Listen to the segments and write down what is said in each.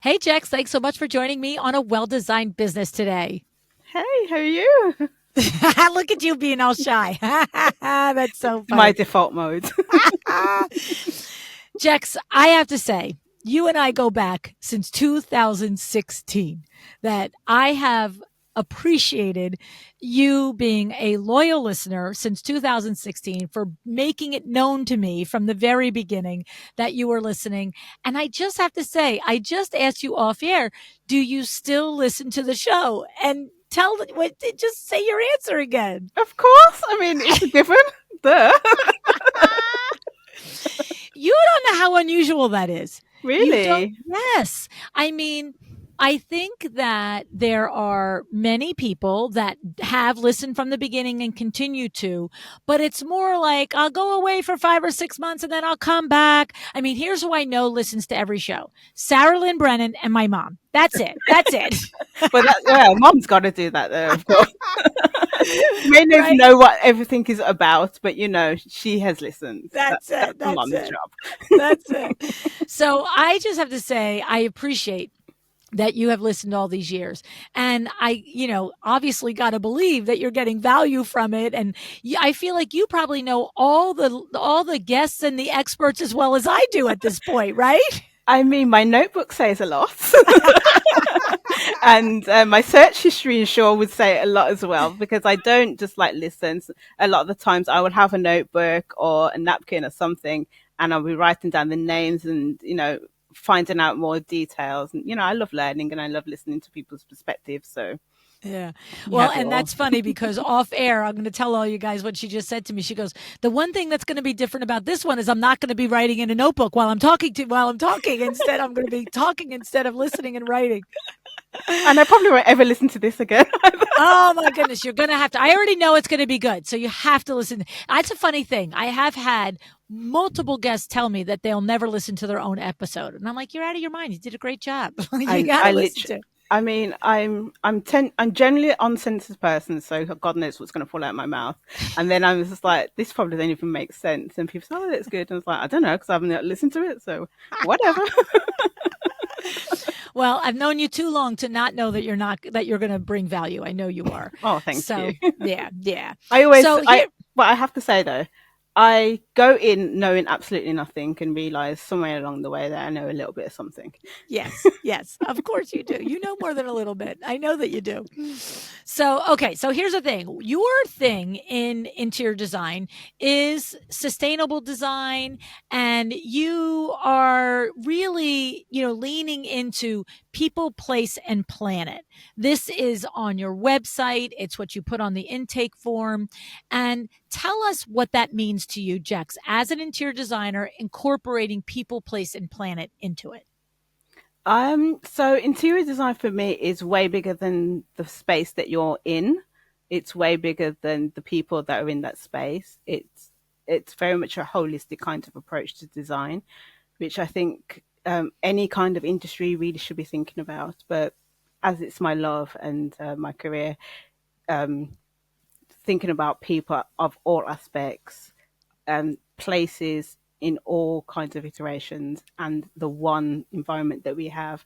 Hey, Jex, thanks so much for joining me on a well designed business today. Hey, how are you? Look at you being all shy. That's so My funny. default mode. Jex, I have to say, you and I go back since 2016, that I have appreciated you being a loyal listener since 2016 for making it known to me from the very beginning that you were listening. And I just have to say, I just asked you off air, do you still listen to the show? And just say your answer again. Of course. I mean, it's a given. Duh. You don't know how unusual that is. You don't, Really? yes. I mean, I think that there are many people that have listened from the beginning and continue to, but it's more like I'll go away for 5 or 6 months and then I'll come back. I mean, here's who I know listens to every show: Sarah Lynn Brennan and my mom. That's it. That's it. Well, mom's got to do that, though, of course. She may not even Right? know what everything is about, but she has listened. That's That's it. the That's mom's it. job. That's it. So I just have to say, I appreciate that you have listened all these years. And obviously got to believe that you're getting value from it. And I feel like you probably know all the guests and the experts as well as I do at this point, right? I mean, my notebook says a lot. And my search history, sure, would say a lot as well, because I don't just like listen. A lot of the times I would have a notebook or a napkin or something, and I'll be writing down the names and, finding out more details. And, I love learning and I love listening to people's perspectives. So Yeah. you Well, have it and all. that's funny because off air, I'm going to tell all you guys what she just said to me. She goes, "The one thing that's going to be different about this one is I'm not going to be writing in a notebook while I'm talking. Instead, I'm going to be talking instead of listening and writing." And I probably won't ever listen to this again. Oh my goodness, you're going to have to. I already know it's going to be good. So you have to listen. That's a funny thing. I have had multiple guests tell me that they'll never listen to their own episode. And I'm like, "You're out of your mind. You did a great job. You I got to I listen literally to it." I mean, I'm generally an uncensored person, so God knows what's going to fall out of my mouth. And then I was just like, this probably don't even make sense. And people say, "Oh, that's good." And I was like, I don't know, because I haven't listened to it, so whatever. Well, I've known you too long to not know that you're going to bring value. I know you are. Oh, thank you. So, yeah, yeah. I always, So here, but I have to say though, I go in knowing absolutely nothing and realize somewhere along the way that I know a little bit of something. yes, yes, of course you do. You know more than a little bit. I know that you do. So, okay, so here's the thing. Your thing in interior design is sustainable design, and you are really, leaning into people, place, and planet. This is on your website. It's what you put on the intake form. And tell us what that means to you, Jex, as an interior designer, incorporating people, place, and planet into it. So interior design for me is way bigger than the space that you're in. It's way bigger than the people that are in that space. It's very much a holistic kind of approach to design, which I think any kind of industry really should be thinking about. But as it's my love and my career, um, thinking about people of all aspects, places in all kinds of iterations, and the one environment that we have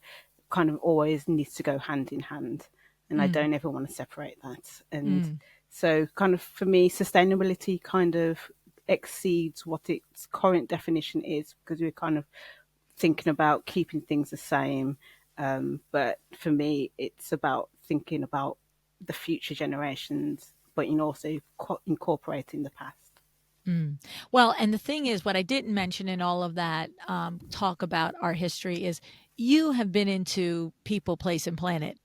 kind of always needs to go hand in hand. And I Mm, don't ever want to separate that. And mm. so, kind of for me, sustainability kind of exceeds what its current definition is, because we're kind of thinking about keeping things the same. But for me, it's about thinking about the future generations, but in also incorporating the past. Mm. Well, and the thing is, what I didn't mention in all of that talk about our history is you have been into people, place, and planet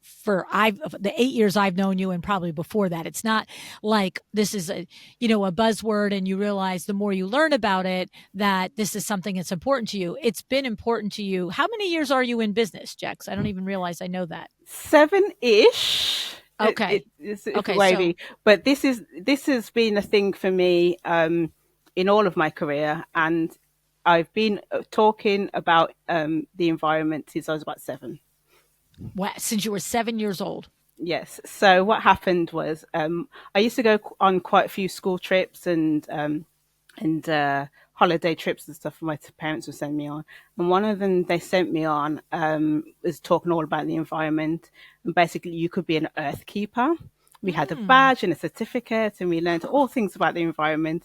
for the 8 years I've known you, and probably before that. It's not like this is a buzzword, and you realize the more you learn about it that this is something that's important to you. It's been important to you. How many years are you in business, Jex? I don't even realize I know that. Seven-ish. Okay. It's Okay. So wavy, but this has been a thing for me in all of my career, and I've been talking about the environment since I was about seven. since you were 7 years old. Yes. So what happened was I used to go on quite a few school trips and holiday trips and stuff my parents would send me on. And one of them they sent me on was talking all about the environment. And basically, you could be an earth keeper. We had a Mm. badge and a certificate, and we learned all things about the environment.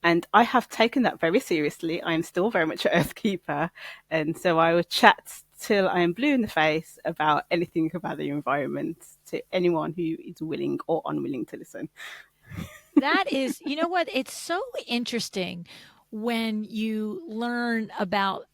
And I have taken that very seriously. I am still very much an earth keeper. And so I would chat till I am blue in the face about anything about the environment to anyone who is willing or unwilling to listen. That is, you know what? It's so interesting when you learn about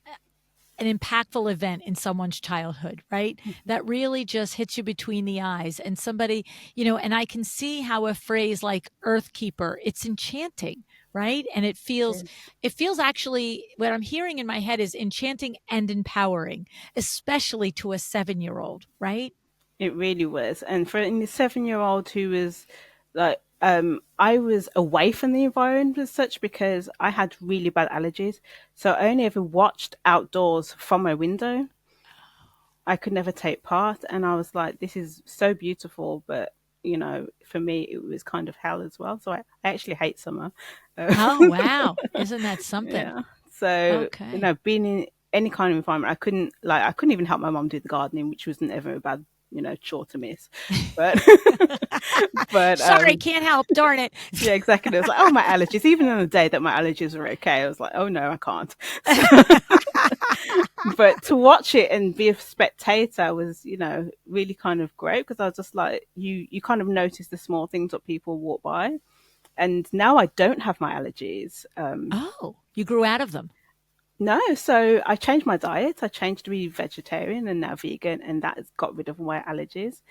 an impactful event in someone's childhood, right? That really just hits you between the eyes. And somebody, and I can see how a phrase like Earthkeeper, it's enchanting, right? And Yes. it feels actually, what I'm hearing in my head is enchanting and empowering, especially to a 7-year-old, right? It really was. And for a 7-year-old who was like, I was away from the environment as such because I had really bad allergies. So I only ever watched outdoors from my window. I could never take part. And I was like, this is so beautiful. But, for me, it was kind of hell as well. So I actually hate summer. Uh, Oh, wow. Isn't that something? yeah. So, Okay. being in any kind of environment, I couldn't even help my mom do the gardening, which wasn't ever a bad, chore to miss. But, but, Sorry, can't help. Darn it. yeah, exactly. It was like, oh, my allergies. Even on the day that my allergies were okay, I was like, oh no, I can't. But to watch it and be a spectator was, really kind of great because I was just like, you kind of notice the small things that people walk by. And now I don't have my allergies. Oh, you grew out of them. No, so I changed my diet. I changed to be vegetarian and now vegan, and that has got rid of my allergies,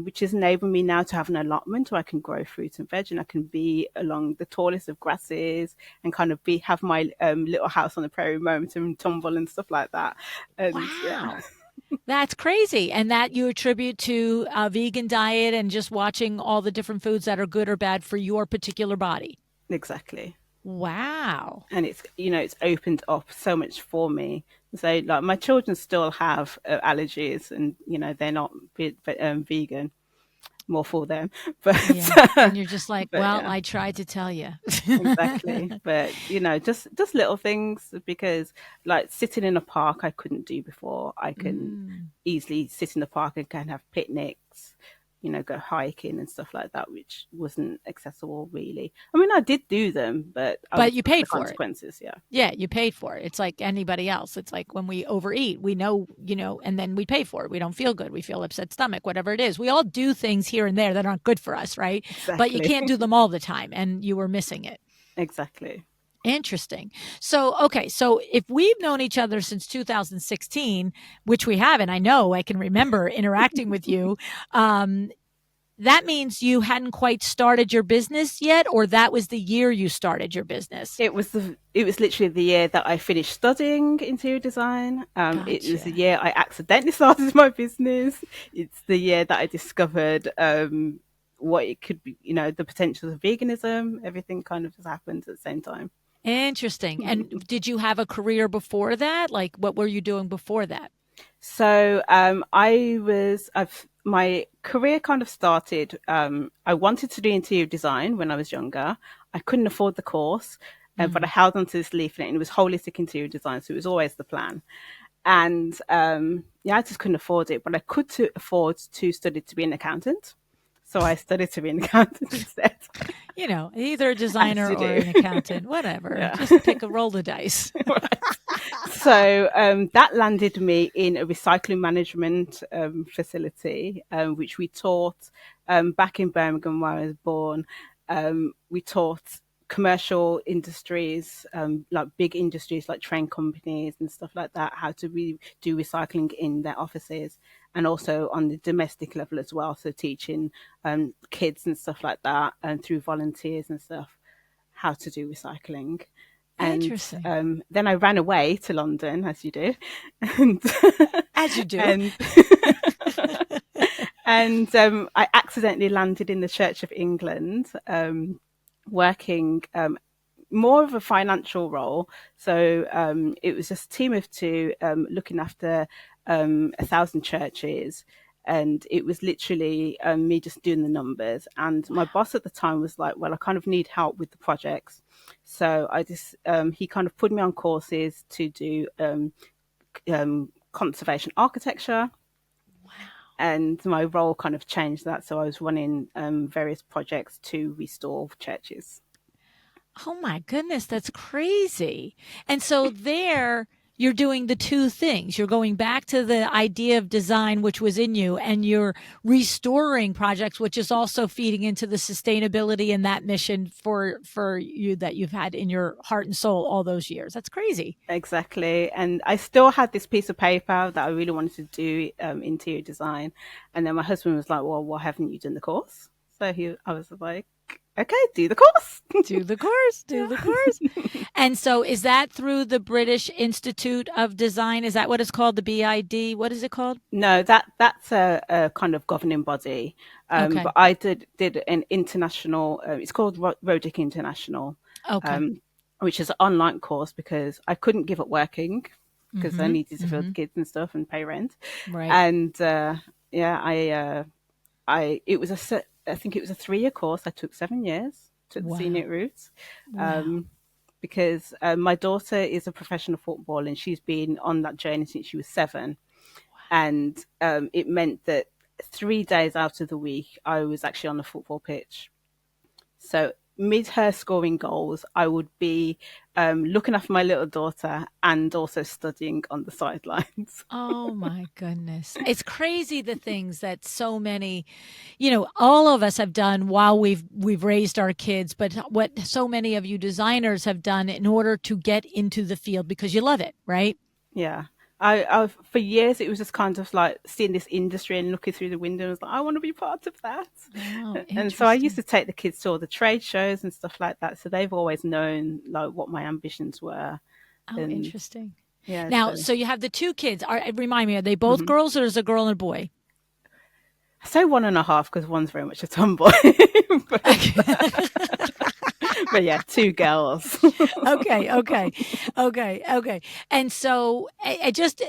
which has enabled me now to have an allotment where I can grow fruit and veg, and I can be along the tallest of grasses and kind of have my little house on the prairie moment and tumble and stuff like that. And yeah, Wow. That's crazy. And that you attribute to a vegan diet and just watching all the different foods that are good or bad for your particular body. exactly. Wow. And it's opened up so much for me. So like my children still have allergies, and they're not vegan, more for them, but Yeah. And you're just like, but well, yeah. I tried to tell you. Exactly. But just little things because like sitting in a park I couldn't do before. I can Mm. easily sit in the park and can have picnics, go hiking and stuff like that, which wasn't accessible really. I mean, I did do them, but I But would you suffer the paid for it. consequences. Yeah. Yeah, you paid for it. It's like anybody else. It's like when we overeat, we know, and then we pay for it. We don't feel good. We feel upset stomach, whatever it is. We all do things here and there that aren't good for us, right? But you Exactly. can't do them all the time. And you were missing it. Exactly. Interesting. So, okay. So if we've known each other since 2016, which we haven't, I know I can remember interacting with you. Um, that means you hadn't quite started your business yet, or that was the year you started your business. It was literally the year that I finished studying interior design. It was the Gotcha. year I accidentally started my business. It's the year that I discovered what it could be, the potentials of veganism. Everything kind of just happened at the same time. Interesting. And did you have a career before that? Like, what were you doing before that? So my career kind of started. I wanted to do interior design when I was younger. I couldn't afford the course, but I Mm. held onto this leaflet, and it was holistic interior design, so it was always the plan. And yeah, I just couldn't afford it, but I could afford to study to be an accountant. So I studied to be an accountant instead, Either a as designer you or do. an accountant, whatever. Yeah. Just pick a roll the dice. Right. So that landed me in a recycling management facility, which we taught back in Birmingham, where I was born. We taught commercial industries, like big industries like train companies and stuff like that, how to do recycling in their offices, and also on the domestic level as well. So teaching kids and stuff like that, and through volunteers and stuff, how to do recycling. And Interesting. then I ran away to London, as you do, and As you do. and and I accidentally landed in the Church of England, working more of a financial role. So it was just a team of two looking after 1,000 churches. And it was literally me just doing the numbers. And my boss at the time was like, well, I kind of need help with the projects. So I just, he kind of put me on courses to do conservation architecture. Wow. And my role kind of changed that. So I was running various projects to restore churches. Oh my goodness, that's crazy. And so there you're doing the two things. You're going back to the idea of design, which was in you, and you're restoring projects, which is also feeding into the sustainability and that mission for you that you've had in your heart and soul all those years. That's crazy. Exactly. And I still had this piece of paper that I really wanted to do interior design. And then my husband was like, well, why haven't you done the course? So I was like, okay, do the course. Do the course, do the course. And so is that through the British Institute of Design? Is that what it's called? The BID? What is it called? No, that's a kind of governing body. Okay. But I did an international, it's called Rodic International, Okay. which is an online course because I couldn't give up working because I Mm-hmm. needed to feed Mm-hmm. the kids and stuff and pay rent. Right. And yeah, it was I think it was a 3-year course. I took 7 years, took the Wow. scenic route, Wow. um, because my daughter is a professional footballer and she's been on that journey since she was 7. And it meant that 3 days out of the week, I was actually on the football pitch. So mid her scoring goals, I would be looking after my little daughter and also studying on the sidelines. Oh my goodness. It's crazy the things that so many, all of us have done while we've raised our kids, but what so many of you designers have done in order to get into the field because you love it, right? Yeah. I for years it was just kind of like seeing this industry and looking through the window and was like, I want to be part of that. Oh, And so I used interesting. to take the kids to all the trade shows and stuff like that. So they've always known like what my ambitions were. Oh, And interesting. yeah, Now, so so you have the two kids. Remind me, are they both mhm. girls or is a girl and a boy? I say 1.5 because one's very much a tomboy. but, but yeah, 2 girls. Okay, okay, okay, okay. And so, I just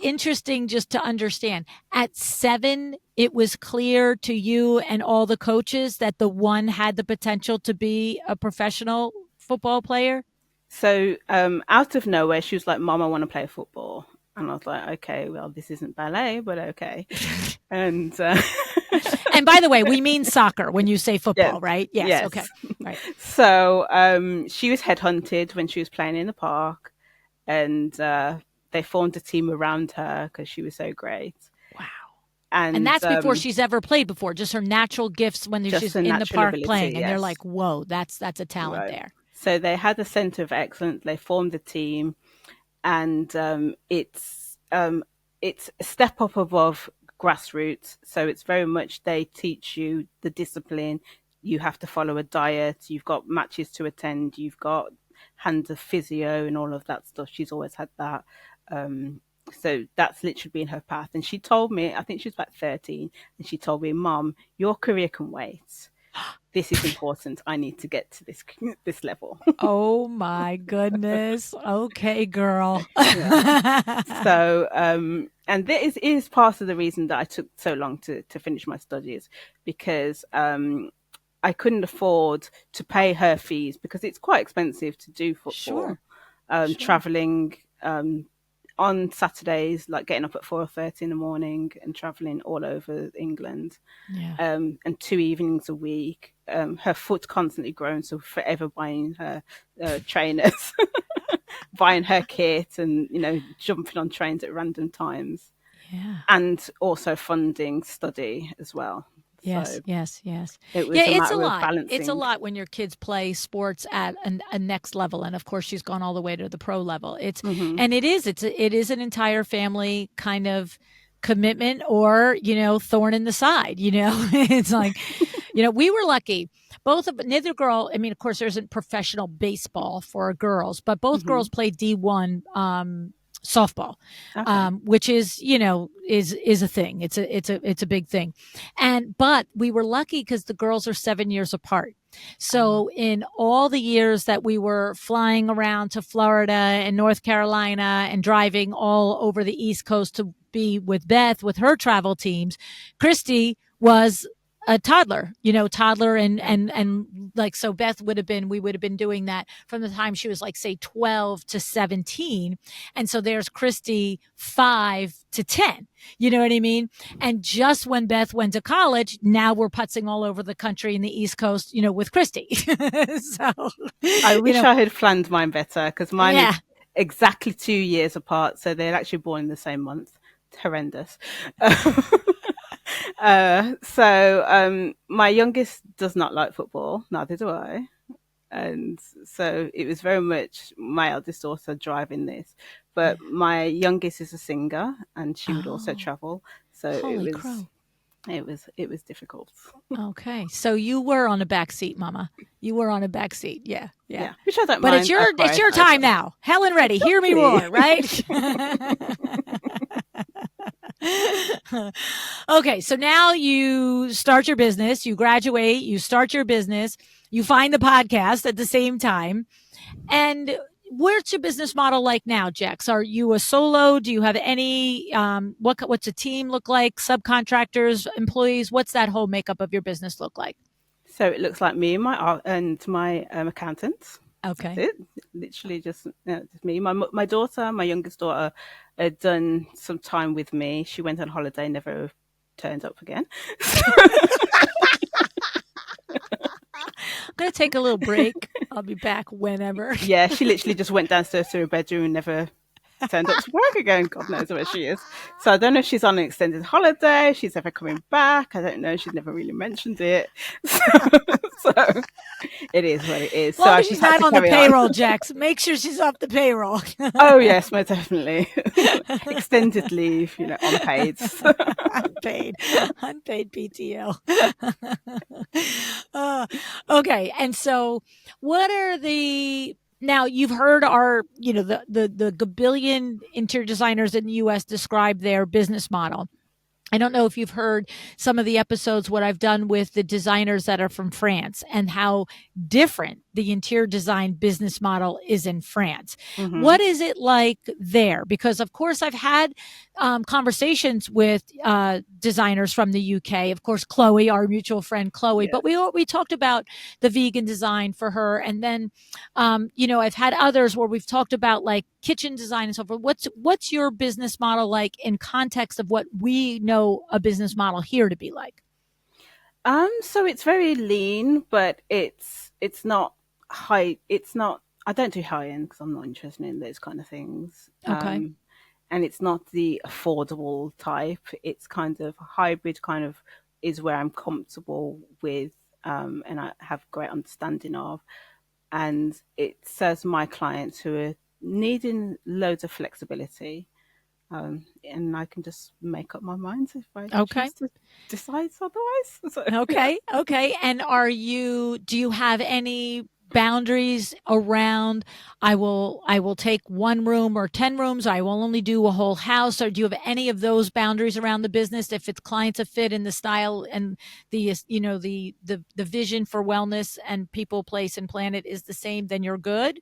interesting just to understand. At 7, it was clear to you and all the coaches that the one had the potential to be a professional football player. So out of nowhere, she was like, Mom, I want to play football. And I was like, okay, well, this isn't ballet, but okay. And And by the way, we mean soccer when you say yes, football, right? Yes. Okay. yes. Right. So she was headhunted when she was playing in the park, and they formed a team around her because she was so great. Wow. And And that's before she's ever played before, just her natural gifts when just she's a in the natural park ability, playing and they're yes. like, "Whoa, that's a talent Right. there." So they had a centre of excellence. They formed a team, and it's a step up above grassroots. So it's very much they teach you the discipline. You have to follow a diet. You've got matches to attend. You've got hands of physio and all of that stuff. She's always had that. So that's literally been her path. And she told me, I think she was about 13, and she told me, Mom, your career can wait. This is important. I need to get to this level. Oh my goodness. Okay, girl. Yeah. So, and this is part of the reason that I took so long to finish my studies because I couldn't afford to pay her fees because it's quite expensive to do football. Sure. Sure. Traveling on Saturdays, like getting up at 4:30 in the morning and traveling all over England, Yeah. and 2 evenings a week. Her foot constantly growing, so forever buying her trainers, buying her kit, and jumping on trains at random times, Yeah. and also funding study as well. Yes, So yes, yes. it Yeah, was a it's a matter of lot. It's a balancing. lot when your kids play sports at a next level, and of course, she's gone all the way to the pro level. Hmm. And it is an entire family kind of commitment, or thorn in the side. It's like, we were lucky. Neither girl. I mean, of course, there isn't professional baseball for girls, but both Hmm. girls played D1 softball, Okay. which is, is a thing. It's a big thing. But we were lucky because the girls are 7 years apart. Oh, So in all the years that we were flying around to Florida and North Carolina and driving all over the East Coast to be with Beth with her travel teams, Christy was a toddler, toddler okay. and like, so Beth we would have been doing that from the time she was like, say, 12 to 17. And so there's Christy 5 to 10. You know what I mean? And just when Beth went to college, now we're putzing all over the country in the East Coast, with Christy. So, I wish I had planned mine better because mine is yeah. exactly 2 years apart. So they're actually born in the same month. It's horrendous. My youngest does not like football, neither do I. And so it was very much my eldest daughter driving this. But my youngest is a singer and she would also Oh, travel. So holy crow. it was difficult. Okay. So you were on a back seat, mama. You were on a back seat. Yeah. Yeah. Yeah, which I don't But it's mind. your I it's your prioritize time that. now. Helen Reddy, hear me Exactly. roar, right? Okay, so now you start your business, you graduate, you start your business, you find the podcast at the same time. And what's your business model like now, Jex? Are you a solo? Do you have any what's a team look like? Subcontractors, employees? What's that whole makeup of your business look like? So it looks like me and my accountant. That's Okay. it. Literally just me. My daughter, my youngest daughter, had done some time with me. She went on holiday, never turned up again. I'm going to take a little break. I'll be back whenever. Yeah, she literally just went downstairs to her bedroom and never turned up to work again. God knows where she is. So I don't know if she's on an extended holiday, if she's ever coming back. I don't know. She's never really mentioned it. So it is what it is. As So long I as just she's had not to on the carry on. payroll, Jex, make sure she's off the payroll. Oh yes, most definitely. Extended leave, unpaid. unpaid, unpaid PTO. uh, okay, and so what are the now you've heard our the gabillion interior designers in the U.S. describe their business model. I don't know if you've heard some of the episodes, what I've done with the designers that are from France and how different the interior design business model is in France. Hmm. What is it like there? Because, of course, I've had conversations with designers from the UK. Of course, Chloe, our mutual friend Chloe, Yeah. but we talked about the vegan design for her. And then, I've had others where we've talked about like kitchen design and so forth. What's your business model like in context of what we know a business model here to be like? So it's very lean, but it's not high. It's not. I don't do high end because I'm not interested in those kind of things. Okay. And it's not the affordable type. It's kind of hybrid. Kind of is where I'm comfortable with, and I have great understanding of. And it serves my clients who are needing loads of flexibility. And I can just make up my mind if I Okay. choose to decide otherwise. So, yeah. Okay. Okay. And do you have any boundaries around I will take one room or 10 rooms, or I will only do a whole house, or do you have any of those boundaries around the business if it's clients a fit in the style and the vision for wellness and people, place and planet is the same, then you're good?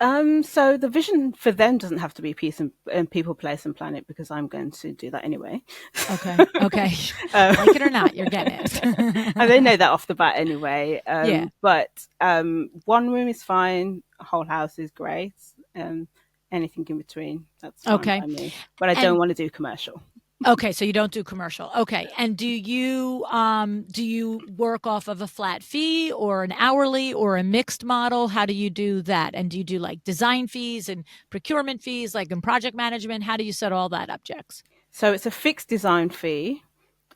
So the vision for them doesn't have to be peace and people, place, and planet because I'm going to do that anyway. Okay. Okay. um, Like it or not, you're getting and they it. know that off the bat anyway. Yeah. But one room is fine. A whole house is great. Anything in between, that's fine Okay. by me. But I don't And want to do commercial. okay, so you don't do commercial. Okay. And do you work off of a flat fee or an hourly or a mixed model? How do you do that? And do you do like design fees and procurement fees like in project management? How do you set all that up, Jex? So it's a fixed design fee,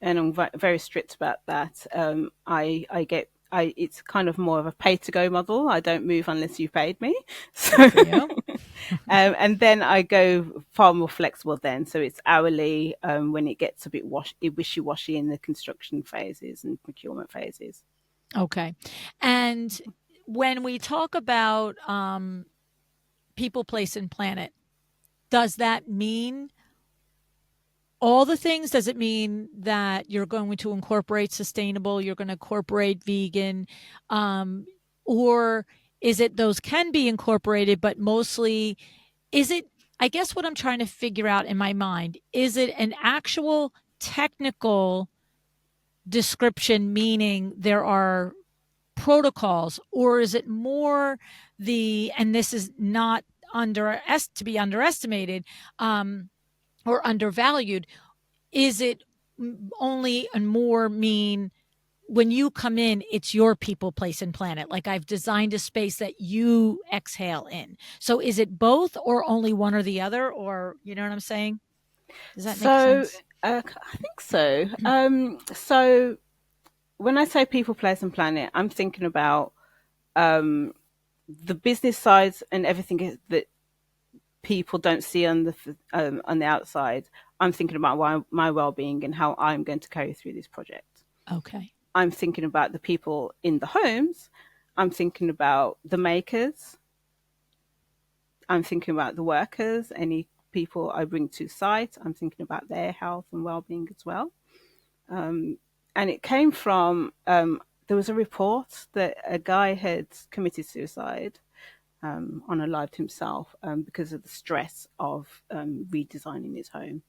and I'm very strict about that. I get it's kind of more of a pay to go model. I don't move unless you've paid me. Good So, for you. and then I go far more flexible. Then, so it's hourly when it gets a bit wishy washy in the construction phases and procurement phases. Okay. And when we talk about people, place, and planet, does that mean all the things? Does it mean that you're going to incorporate sustainable, you're going to incorporate vegan, um, or is it those can be incorporated, but mostly is it, I guess what I'm trying to figure out in my mind, is it an actual technical description, meaning there are protocols, or is it more and this is not to be underestimated, or undervalued, is it only and more mean when you come in, it's your people, place, and planet? Like, I've designed a space that you exhale in. So is it both, or only one or the other? Or, you know what I'm saying? Does that make So sense? I think so. So when I say people, place, and planet, I'm thinking about um, the business sides and everything that people don't see on the outside. I'm thinking about my well-being and how I'm going to carry through this project. Okay. I'm thinking about the people in the homes. I'm thinking about the makers. I'm thinking about the workers, any people I bring to site. I'm thinking about their health and well-being as well. Um, and it came from there was a report that a guy had committed suicide, unalived himself because of the stress of redesigning his home.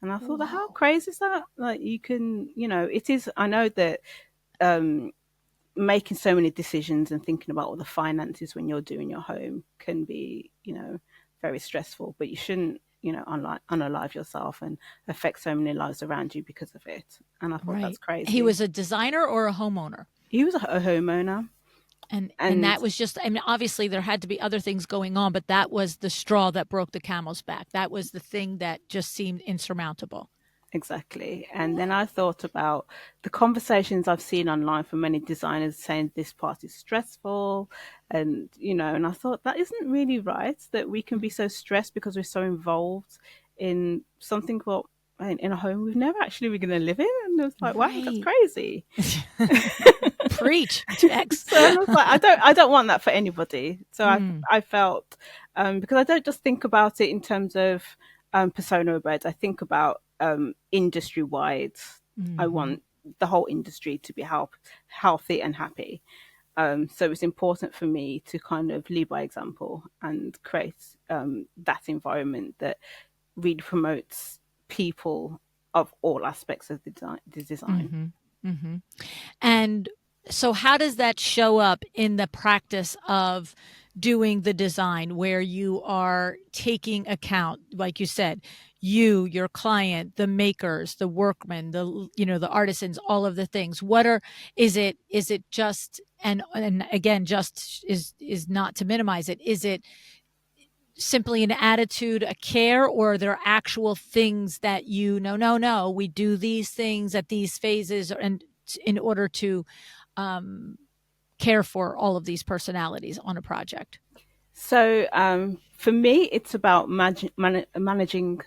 And I thought, how Wow. crazy is that? Like, you can, it is. I know that um, making so many decisions and thinking about all the finances when you're doing your home can be, very stressful, but you shouldn't, unalive yourself and affect so many lives around you because of it. And I thought that's Right. He crazy. was a designer or a homeowner? He was a homeowner, And and that was just, I mean, obviously there had to be other things going on, but that was the straw that broke the camel's back. That was the thing that just seemed insurmountable. exactly. And then I thought about the conversations I've seen online from many designers saying this part is stressful. And I thought that isn't really right, that we can be so stressed because we're so involved in something, well, in a home we've never actually been going to live in. And I was like, wow, that's Right. crazy. Preach, Jecks. So I was like, I don't want that for anybody. So I, Mm, I felt, because I don't just think about it in terms of Persona Abode. I think about industry wide. I mhm. want the whole industry to be healthy and happy. So it's important for me to kind of lead by example and create that environment that really promotes people of all aspects of the design. Mhm. Mhm. And so how does that show up in the practice of doing the design, where you are taking account, like you said, your client, the makers, the workmen, the artisans, all of the things? Is it just, and again, just is not to minimize it. Is it simply an attitude, a care, or are there actual things that no, we do these things at these phases, and in order to um, care for all of these personalities on a project? So for me, it's about managing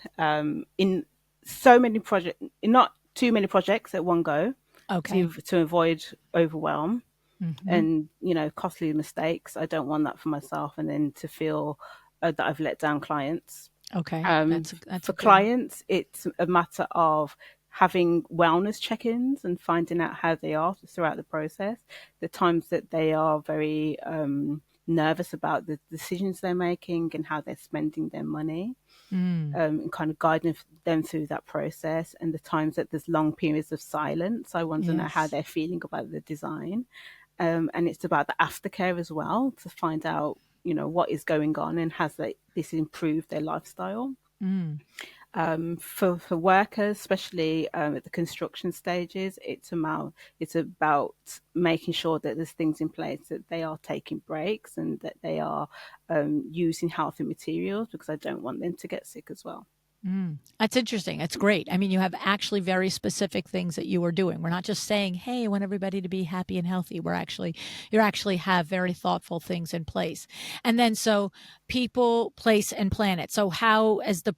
in so many projects, not too many projects at one go, Okay. to avoid overwhelm Mm-hmm. and costly mistakes. I don't want that for myself, and then to feel that I've let down clients. Okay. Um, That's a for good. clients, it's a matter of having wellness check-ins and finding out how they are throughout the process. The times that they are very nervous about the decisions they're making and how they're spending their money, Mm, and kind of guiding them through that process. And the times that there's long periods of silence, I want to know how yes. they're feeling about the design. And it's about the aftercare as well, to find out what is going on and has this improved their lifestyle. Mm, For workers, especially at the construction stages, it's about making sure that there's things in place, that they are taking breaks and that they are using healthy materials, because I don't want them to get sick as well. mm. That's interesting. It's great. I mean, you have actually very specific things that you are doing. We're not just saying, "Hey, I want everybody to be happy and healthy." You actually have very thoughtful things in place. And then, so people, place, and planet. So how as the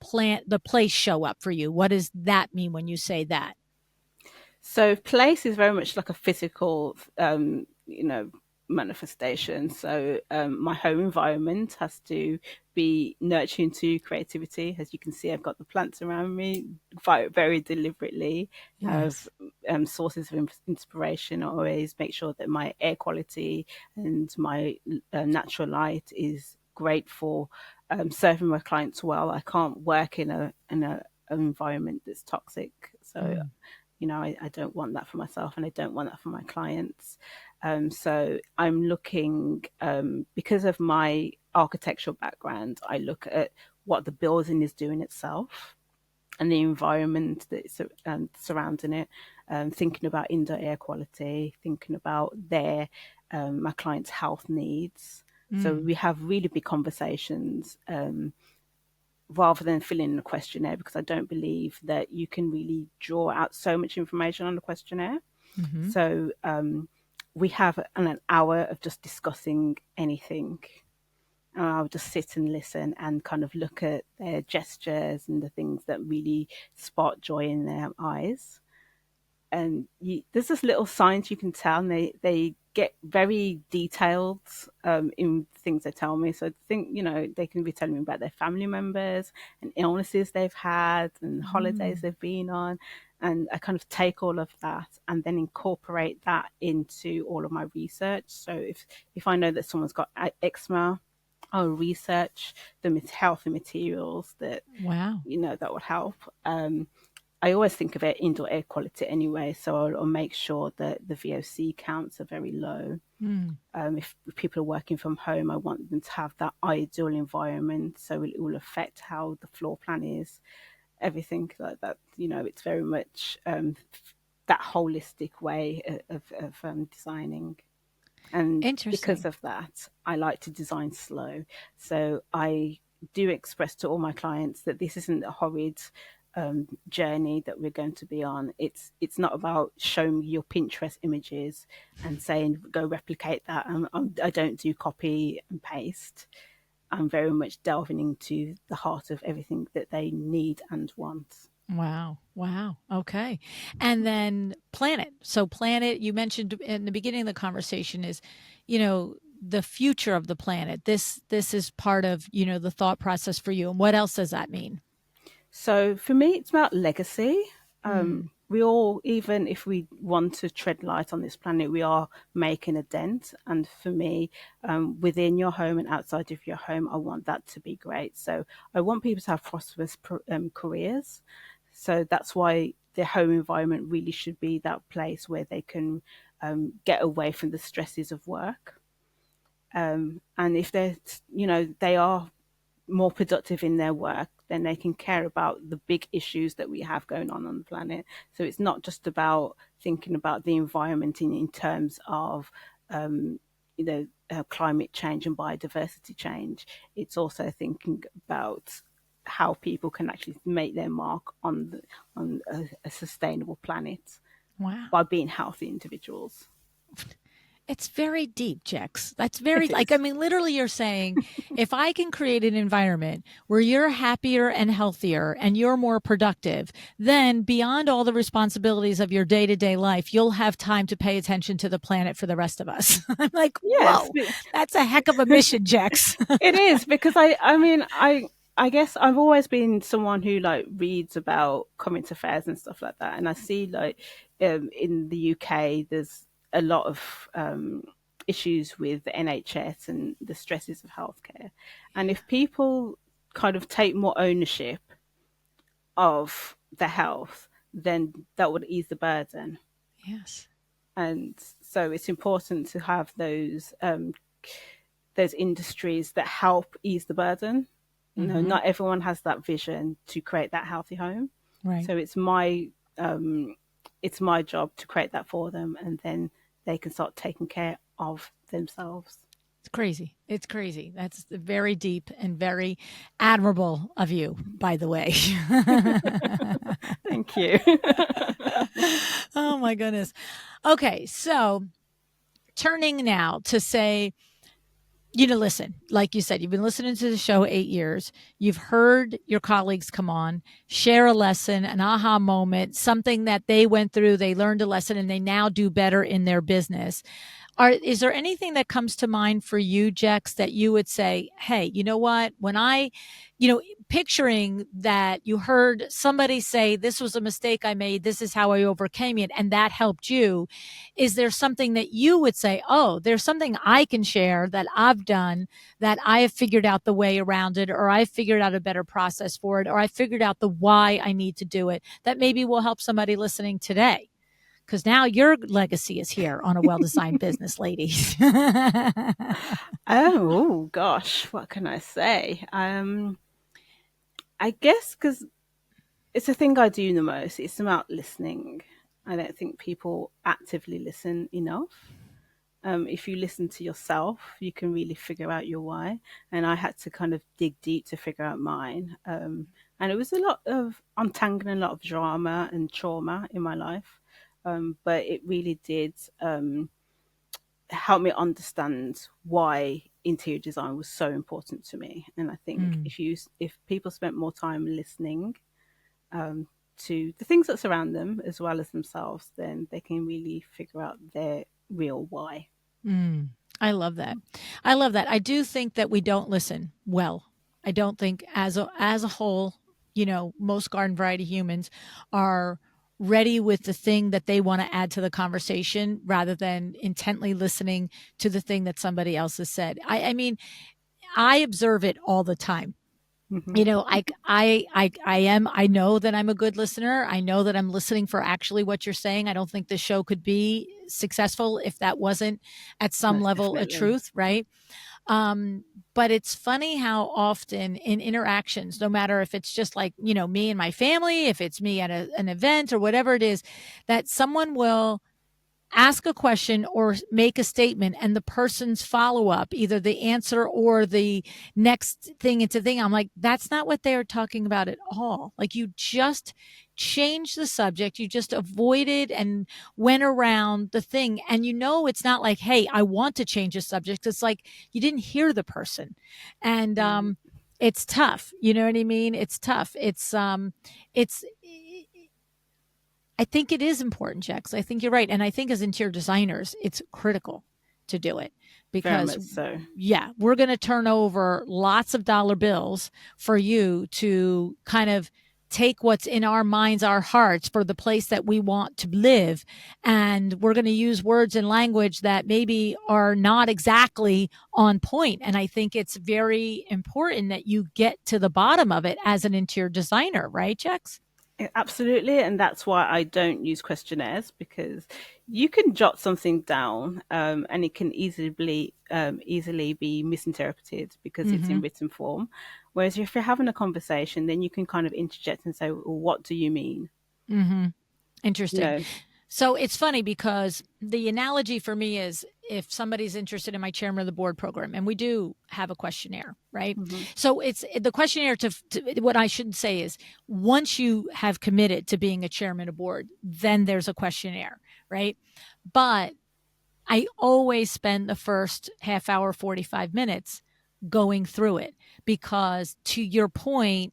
place show up for you? What does that mean when you say that? So place is very much like a physical, manifestation. So my home environment has to be nurturing to creativity. As you can see, I've got the plants around me very deliberately. Have Yes. sources of inspiration. I always make sure that my air quality and my natural light is great for serving my clients well. I can't work in a an environment that's toxic. So Mm. I don't want that for myself and I don't want that for my clients. So I'm looking, because of my architectural background, I look at what the building is doing itself and the environment that's surrounding it, thinking about indoor air quality, thinking about my clients' health needs. So Mm. we have really big conversations, rather than filling in a questionnaire, because I don't believe that you can really draw out so much information on a questionnaire. Mm-hmm. So we have an hour of just discussing anything. And I'll just sit and listen and kind of look at their gestures and the things that really spark joy in their eyes. And there's this little signs you can tell, and they get very detailed in things they tell me. So I think they can be telling me about their family members and illnesses they've had and holidays Mm. they've been on, and I kind of take all of that and then incorporate that into all of my research. So if I know that someone's got eczema, I'll research the healthy materials that Wow. that would help. I always think of it indoor air quality anyway, so I'll make sure that the VOC counts are very low. Mm. If people are working from home, I want them to have that ideal environment, so it will affect how the floor plan is, everything like that. It's very much that holistic way of designing. And because Interesting. of that, I like to design slow. So I do express to all my clients that this isn't a horrid journey that we're going to be on. It's not about showing me your Pinterest images and saying go replicate that. I don't do copy and paste. I'm very much delving into the heart of everything that they need and want. Wow. Wow. Okay. And then planet. So planet, you mentioned in the beginning of the conversation is, you know, the future of the planet. This is part of, the thought process for you. And what else does that mean? So for me, it's about legacy. Mm. We all, even if we want to tread light on this planet, we are making a dent. And for me, within your home and outside of your home, I want that to be great. So I want people to have prosperous careers. So that's why the home environment really should be that place where they can get away from the stresses of work. And if they are more productive in their work, then they can care about the big issues that we have going on the planet. So it's not just about thinking about the environment in terms of, climate change and biodiversity change. It's also thinking about how people can actually make their mark on a sustainable planet Wow. by being healthy individuals. It's very deep, Jex. That's very, It like, I is. mean, literally, you're saying if I can create an environment where you're happier and healthier and you're more productive, then beyond all the responsibilities of your day to day life, you'll have time to pay attention to the planet for the rest of us. I'm like, Yes, whoa, that's a heck of a mission, Jex. it is because I guess I've always been someone who like reads about current affairs and stuff like that, and I see like in the UK there's a lot of issues with the NHS and the stresses of healthcare, and if people kind of take more ownership of the health, then that would ease the burden. Yes. And so it's important to have those industries that help ease the burden. Mm-hmm. Not everyone has that vision to create that healthy home. Right. So it's my job to create that for them, and then they can start taking care of themselves. It's crazy. It's crazy. That's very deep and very admirable of you, by the way. Thank you. Oh my goodness. Okay, so turning now to say, listen, like you said, you've been listening to the show 8 years. You've heard your colleagues come on, share a lesson, an aha moment, something that they went through, they learned a lesson, and they now do better in their business. Is there anything that comes to mind for you, Jex, that you would say, hey, you know what? When picturing that you heard somebody say, this was a mistake I made, this is how I overcame it, and that helped you. Is there something that you would say, oh, there's something I can share that I've done, that I have figured out the way around it, or I've figured out a better process for it, or I figured out the why I need to do it, that maybe will help somebody listening today? Because now your legacy is here on A Well-Designed Business, ladies. Oh gosh, what can I say? I guess because it's a thing I do the most. It's about listening. I don't think people actively listen enough. If you listen to yourself, you can really figure out your why. And I had to kind of dig deep to figure out mine. And it was a lot of untangling a lot of drama and trauma in my life. But it really did help me understand why interior design was so important to me. And I think Mm. if people spent more time listening um, to the things that surround them as well as themselves, then they can really figure out their real why. Mm. I love that. I love that. I do think that we don't listen well. I don't think as a whole, most garden variety humans are ready with the thing that they want to add to the conversation rather than intently listening to the thing that somebody else has said. I mean, I observe it all the time. Hmm. I know that I'm a good listener. I know that I'm listening for actually what you're saying. I don't think the show could be successful if that wasn't at some Most level a definitely. truth, right? But it's funny how often in interactions, no matter if it's just like, me and my family, if it's me at an event or whatever it is, that someone will ask a question or make a statement and the person's follow up, either the answer or the next thing it's a thing. I'm like, that's not what they're talking about at all. Like you just changed the subject. You just avoided and went around the thing. And it's not like, hey, I want to change the subject. It's like you didn't hear the person. And Right. it's tough. You know what I mean? It's tough. It's I think it is important, Jex. I think you're right. And I think as interior designers, it's critical to do it Very because, much so. yeah, we're going to turn over lots of dollar bills for you to kind of take what's in our minds, our hearts for the place that we want to live. And we're going to use words and language that maybe are not exactly on point. And I think it's very important that you get to the bottom of it as an interior designer, right, Jex? Absolutely, and that's why I don't use questionnaires because you can jot something down, and it can easily be misinterpreted because it's Mm-hmm. in written form. Whereas if you're having a conversation, then you can kind of interject and say, well, "What do you mean?" Mm-hmm. You Interesting. know. So it's funny because the analogy for me is if somebody's interested in my chairman of the board program, and we do have a questionnaire, right? Hmm. So it's the questionnaire to what I should say is once you have committed to being a chairman of board, then there's a questionnaire, right? But I always spend the first half hour, 45 minutes going through it because to your point,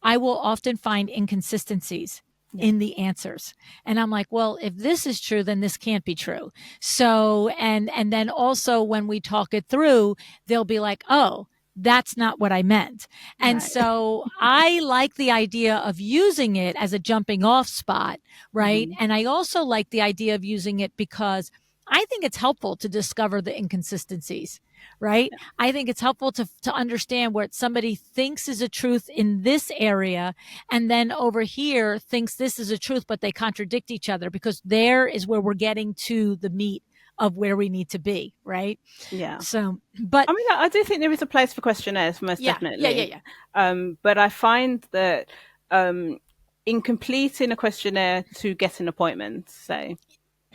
I will often find inconsistencies Yeah. in the answers. And I'm like, well, if this is true, then this can't be true. So, and then also when we talk it through, they'll be like, oh, that's not what I meant. And Right. so I like the idea of using it as a jumping off spot, right? Hmm. And I also like the idea of using it because I think it's helpful to discover the inconsistencies, right? Yeah. I think it's helpful to understand what somebody thinks is a truth in this area, and then over here thinks this is a truth, but they contradict each other because there is where we're getting to the meat of where we need to be, right? Yeah. So, but I mean, I do think there is a place for questionnaires, most yeah, yeah, yeah, definitely. yeah. But I find that um, in completing a questionnaire to get an appointment, say,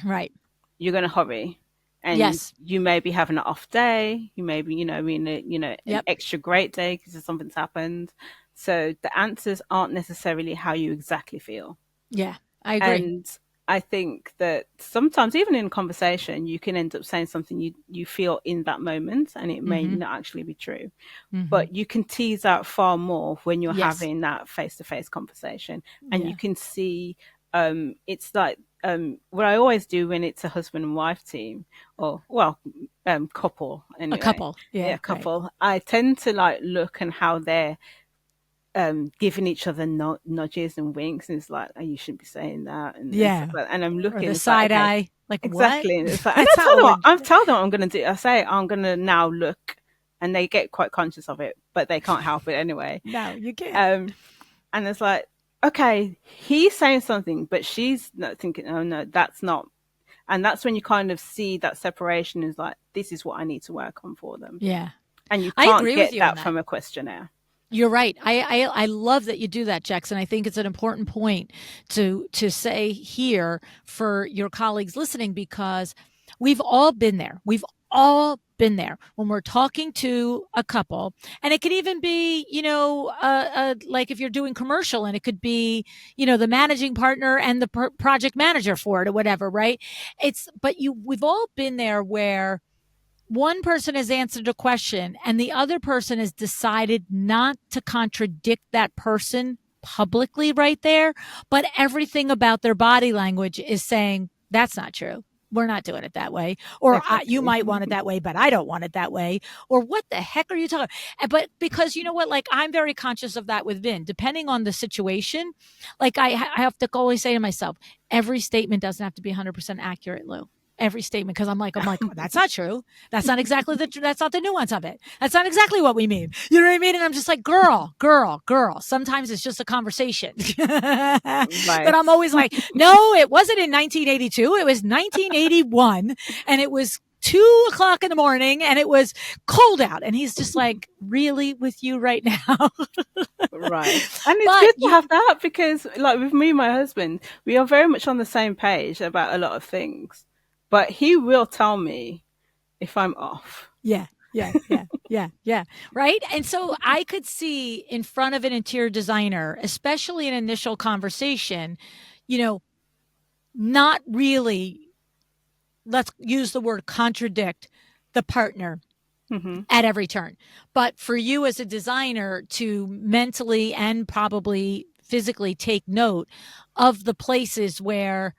Right. you're going to hurry, and Yes. you may be having an off day. You may be, an Yep. extra great day because something's happened. So the answers aren't necessarily how you exactly feel. Yeah. I agree. And I think that sometimes, even in conversation, you can end up saying something you feel in that moment, and it may Mm-hmm. not actually be true. Mm-hmm. But you can tease out far more when you're Yes. having that face to face conversation, and you Yeah. can see it's like what I always do when it's a husband and wife team, or well, couple A anyway, couple. yeah, Yeah. Right. couple. I tend to like look and how they're giving each other nudges and winks, and it's like, oh, you shouldn't be saying that, and stuff Yeah. like that. And I'm Or looking, the it's like, side okay, eye. Like what? exactly. And it's like, and That's how it would. I tell them what I'm going to do. I say I'm going to now look, and they get quite conscious of it, but they can't help it anyway. No, you can't. And it's like, okay, he's saying something, but she's not thinking, oh no, that's not. And that's when you kind of see that separation is like, this is what I need to work on for them. Yeah. And you I can't agree with get you on that that. from a questionnaire. You're right. I love that you do that, Jex, and I think it's an important point to say here for your colleagues listening, because we've all been there. We've all been there when we're talking to a couple, and it could even be, like if you're doing commercial, and it could be, the managing partner and the project manager for it or whatever, right? We've all been there where one person has answered a question and the other person has decided not to contradict that person publicly right there, but everything about their body language is saying that's not true. We're not doing it that way. Or you Exactly. might want it that way, but I don't want it that way. Or what the heck are you talking about? But because you know what, like I'm very conscious of that with Vin, depending on the situation. Like I have to always say to myself, every statement doesn't have to be 100% accurate, Lou. Every statement, because I'm like, oh, that's not true. That's not exactly that's not the nuance of it. That's not exactly what we mean. You know what I mean? And I'm just like, girl. Sometimes it's just a conversation. Right. But I'm always like, no, it wasn't in 1982. It was 1981, and it was 2:00 in the morning, and it was cold out. And he's just like, really with you right now? Right. And it's good to have that, because like with me and my husband, we are very much on the same page about a lot of things. But he will tell me if I'm off. Yeah. Right. And so I could see in front of an interior designer, especially an initial conversation, not really, let's use the word contradict the partner at every turn. But for you as a designer to mentally and probably physically take note of the places where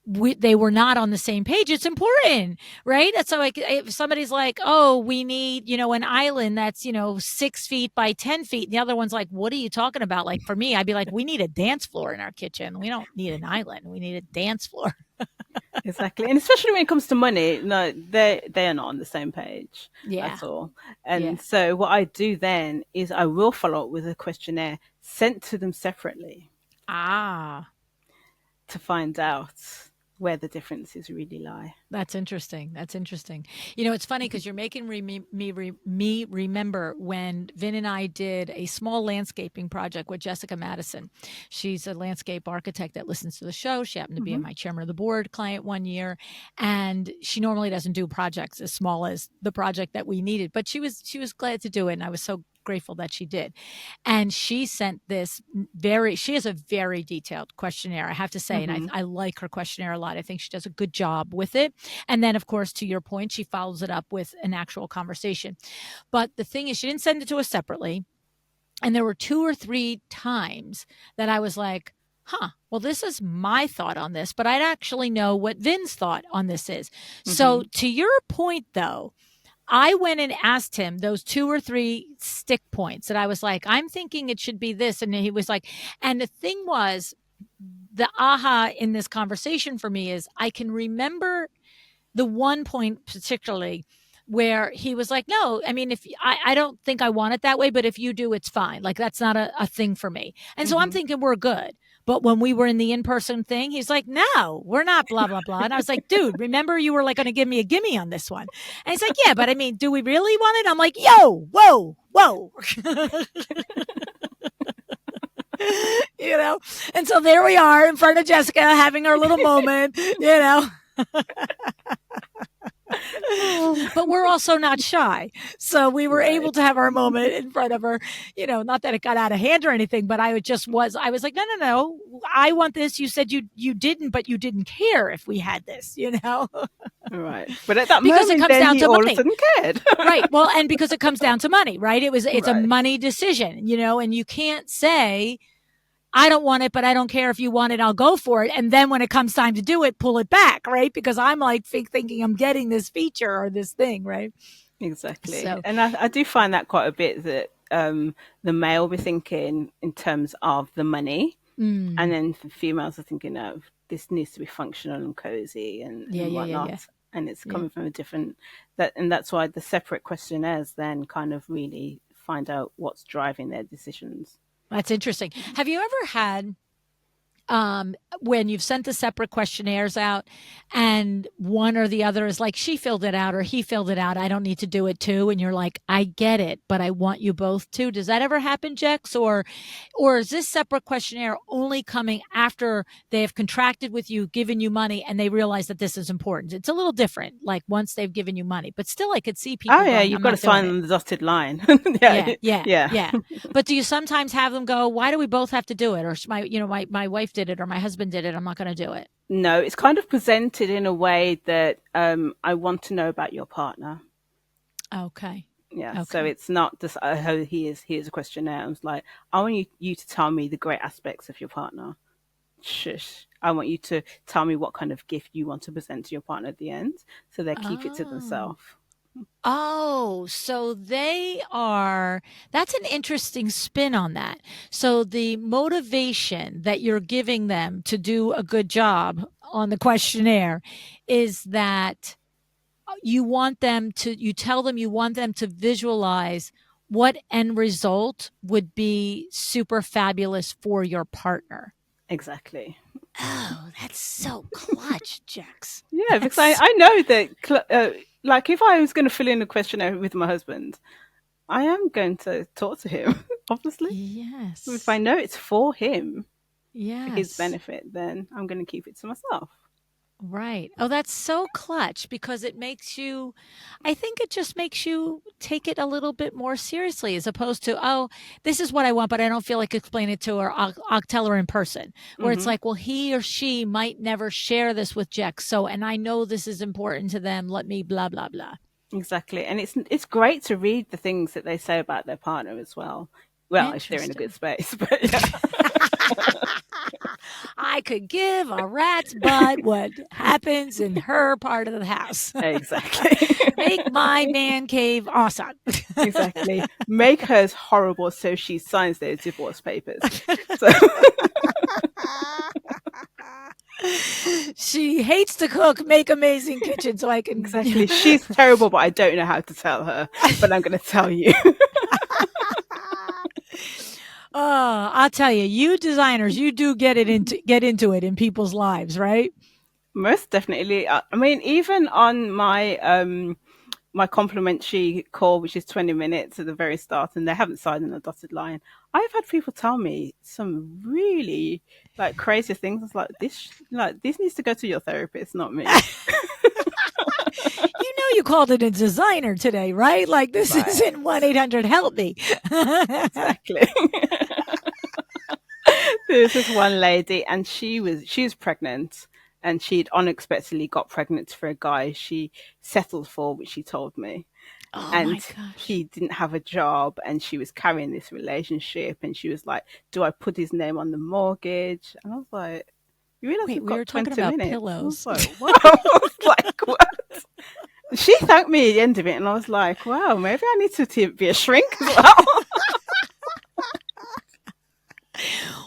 they were not on the same page. It's important, right? That's so like if somebody's like, oh, we need, an island that's, 6 feet by 10 feet. And the other one's like, what are you talking about? Like for me, I'd be like, we need a dance floor in our kitchen. We don't need an island. We need a dance floor. Exactly. And especially when it comes to money, no, they're not on the same page at all. And so what I do then is I will follow up with a questionnaire sent to them separately. To find out where the differences really lie. That's interesting. It's funny because you're making me remember when Vin and I did a small landscaping project with Jessica Madison. She's a landscape architect that listens to the show. She happened to be my chairman of the board client one year, and she normally doesn't do projects as small as the project that we needed, but she was glad to do it, and I was so grateful that she did. And she sent this she has a very detailed questionnaire, I have to say. And I like her questionnaire a lot. I think she does a good job with it. And then, of course, to your point, she follows it up with an actual conversation. But the thing is, she didn't send it to us separately. And there were 2 or 3 times that I was like, well, this is my thought on this, but I'd actually know what Vin's thought on this is. So to your point, though, I went and asked him those 2 or 3 stick points that I was like, I'm thinking it should be this. And he was like, and the thing was, the aha in this conversation for me is I can remember the one point particularly where he was like, no, I mean, if I don't think I want it that way, but if you do, it's fine. Like, that's not a thing for me. And so I'm thinking we're good. But when we were in the in-person thing, he's like, no, we're not blah, blah, blah. And I was like, dude, remember you were like going to give me a gimme on this one. And he's like, yeah, but I mean, do we really want it? I'm like, yo, whoa. And so there we are in front of Jessica having our little moment, But we're also not shy. So we were able to have our moment in front of her, not that it got out of hand or anything, but I was like, no, I want this. You said you didn't, but you didn't care if we had this, Right. But at that because moment, it comes then down he to all money. of a sudden cared. Right. Well, and because it comes down to money, right? It's a money decision, and you can't say, I don't want it, but I don't care if you want it, I'll go for it. And then when it comes time to do it, pull it back, right? Because I'm like thinking I'm getting this feature or this thing, right? Exactly. So, And I do find that quite a bit that the male will be thinking in terms of the money, and mm, then the females are thinking of this needs to be functional and cozy yeah, and yeah, yeah, yeah, whatnot. And it's yeah. coming from a different and that's why the separate questionnaires then kind of really find out what's driving their decisions. That's interesting. Have you ever had when you've sent the separate questionnaires out and one or the other is like, she filled it out or he filled it out, I don't need to do it too, and you're like, I get it, but I want you both to. Does that ever happen, Jex? Or is this separate questionnaire only coming after they have contracted with you, given you money, and they realize that this is important? It's a little different, like once they've given you money, but still I could see Oh people yeah, going, you've I'm got to not doing sign it. on the dotted line. Yeah, Yeah, yeah, yeah. yeah. But do you sometimes have them go, why do we both have to do it? Or my wife did it or my husband did it. I'm not going to do it. No, it's kind of presented in a way that I want to know about your partner. Okay. Yeah, so Okay. it's not just oh here's a questionnaire. It's like I want you to tell me the great aspects of your partner. Shush. I want you to tell me what kind of gift you want to present to your partner at the end, so they keep it to Oh. themselves. Oh, so that's an interesting spin on that. So the motivation that you're giving them to do a good job on the questionnaire is that you tell them you want them to visualize what end result would be super fabulous for your partner. Exactly. Oh, that's so clutch, Jex. Yeah, because That's I know that like if I was going to fill in a questionnaire with my husband, I am going to talk to him. Obviously, if I yes. know it's for him, for his Yes. benefit, then I'm going to keep it to myself. Right. Oh, that's so clutch because I think it just makes you take it a little bit more seriously as opposed to, oh, this is what I want, but I don't feel like explaining it to her. I'll tell her in person. Where it's Hmm. like, well, he or she might never share this with Jack. So, and I know this is important to them. Let me blah, blah, blah. Exactly, and it's great to read the things that they say about their partner as well. Well, if they're in a good Interesting. space, but yeah, I could give a rat's butt what happens in her part of the house. exactly, Make my man cave awesome. exactly. Make hers horrible so she signs those divorce papers. So She hates to cook, make amazing kitchen so I can. exactly, she's terrible, but I don't know how to tell her. But I'm going to tell you. Oh, I'll tell you, you designers, you do get into it in people's lives, right? Most definitely. I mean, even on my complimentary call, which is 20 minutes at the very start, and they haven't signed on the dotted line. I've had people tell me some really like crazy things. It's like this needs to go to your therapist, not me. You know, you called it a designer today, right? Like this Right, isn't 1-800 help me. exactly. There's this one lady, and she was pregnant, and she'd unexpectedly got pregnant for a guy she settled for, which she told me. Oh And my gosh. he didn't have a job, and she was carrying this relationship, and she was like, do I put his name on the mortgage? And I was like, you realize Wait, we've we were got talking 20 about minutes? I was pillows. like, wow. I was like, what? She thanked me at the end of it, and I was like, wow, maybe I need to be a shrink as well.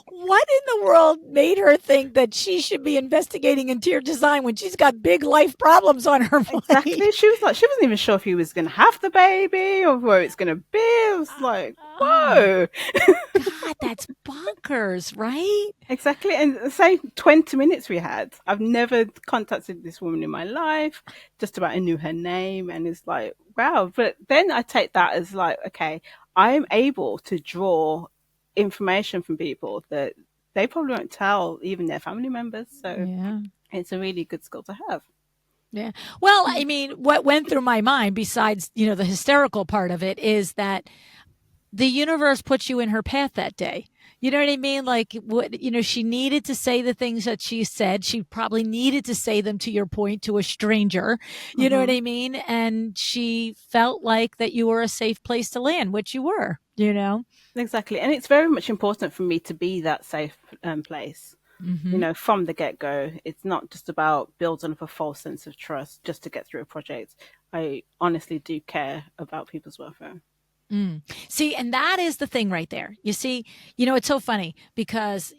What in the world made her think that she should be investigating interior design when she's got big life problems on her Exactly. plate? She was like, she wasn't even sure if he was going to have the baby or where it's going to be. I was like, Oh, whoa. God, that's bonkers, right? Exactly. And say 20 minutes we had. I've never contacted this woman in my life. Just about I knew her name. And it's like, wow. But then I take that as like, okay, I'm able to draw information from people that they probably won't tell even their family members. So Yeah. it's a really good skill to have. Yeah. Well, I mean, what went through my mind besides, the hysterical part of it is that the universe puts you in her path that day. You know what I mean? Like what, she needed to say the things that she said. She probably needed to say them to your point to a stranger. You know what Hmm. I mean? And she felt like that you were a safe place to land, which you were. you know? Exactly. And it's very much important for me to be that safe place. Hmm. From the get go. It's not just about building up a false sense of trust just to get through a project. I honestly do care about people's welfare. Mm. See, and that is the thing right there. You see, it's so funny because,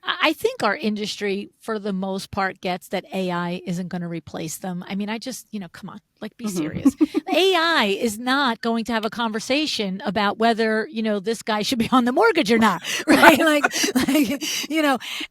I think our industry, for the most part, gets that AI isn't going to replace them. I mean, I just, come on, like, be serious. Hmm. AI is not going to have a conversation about whether, this guy should be on the mortgage or not, right?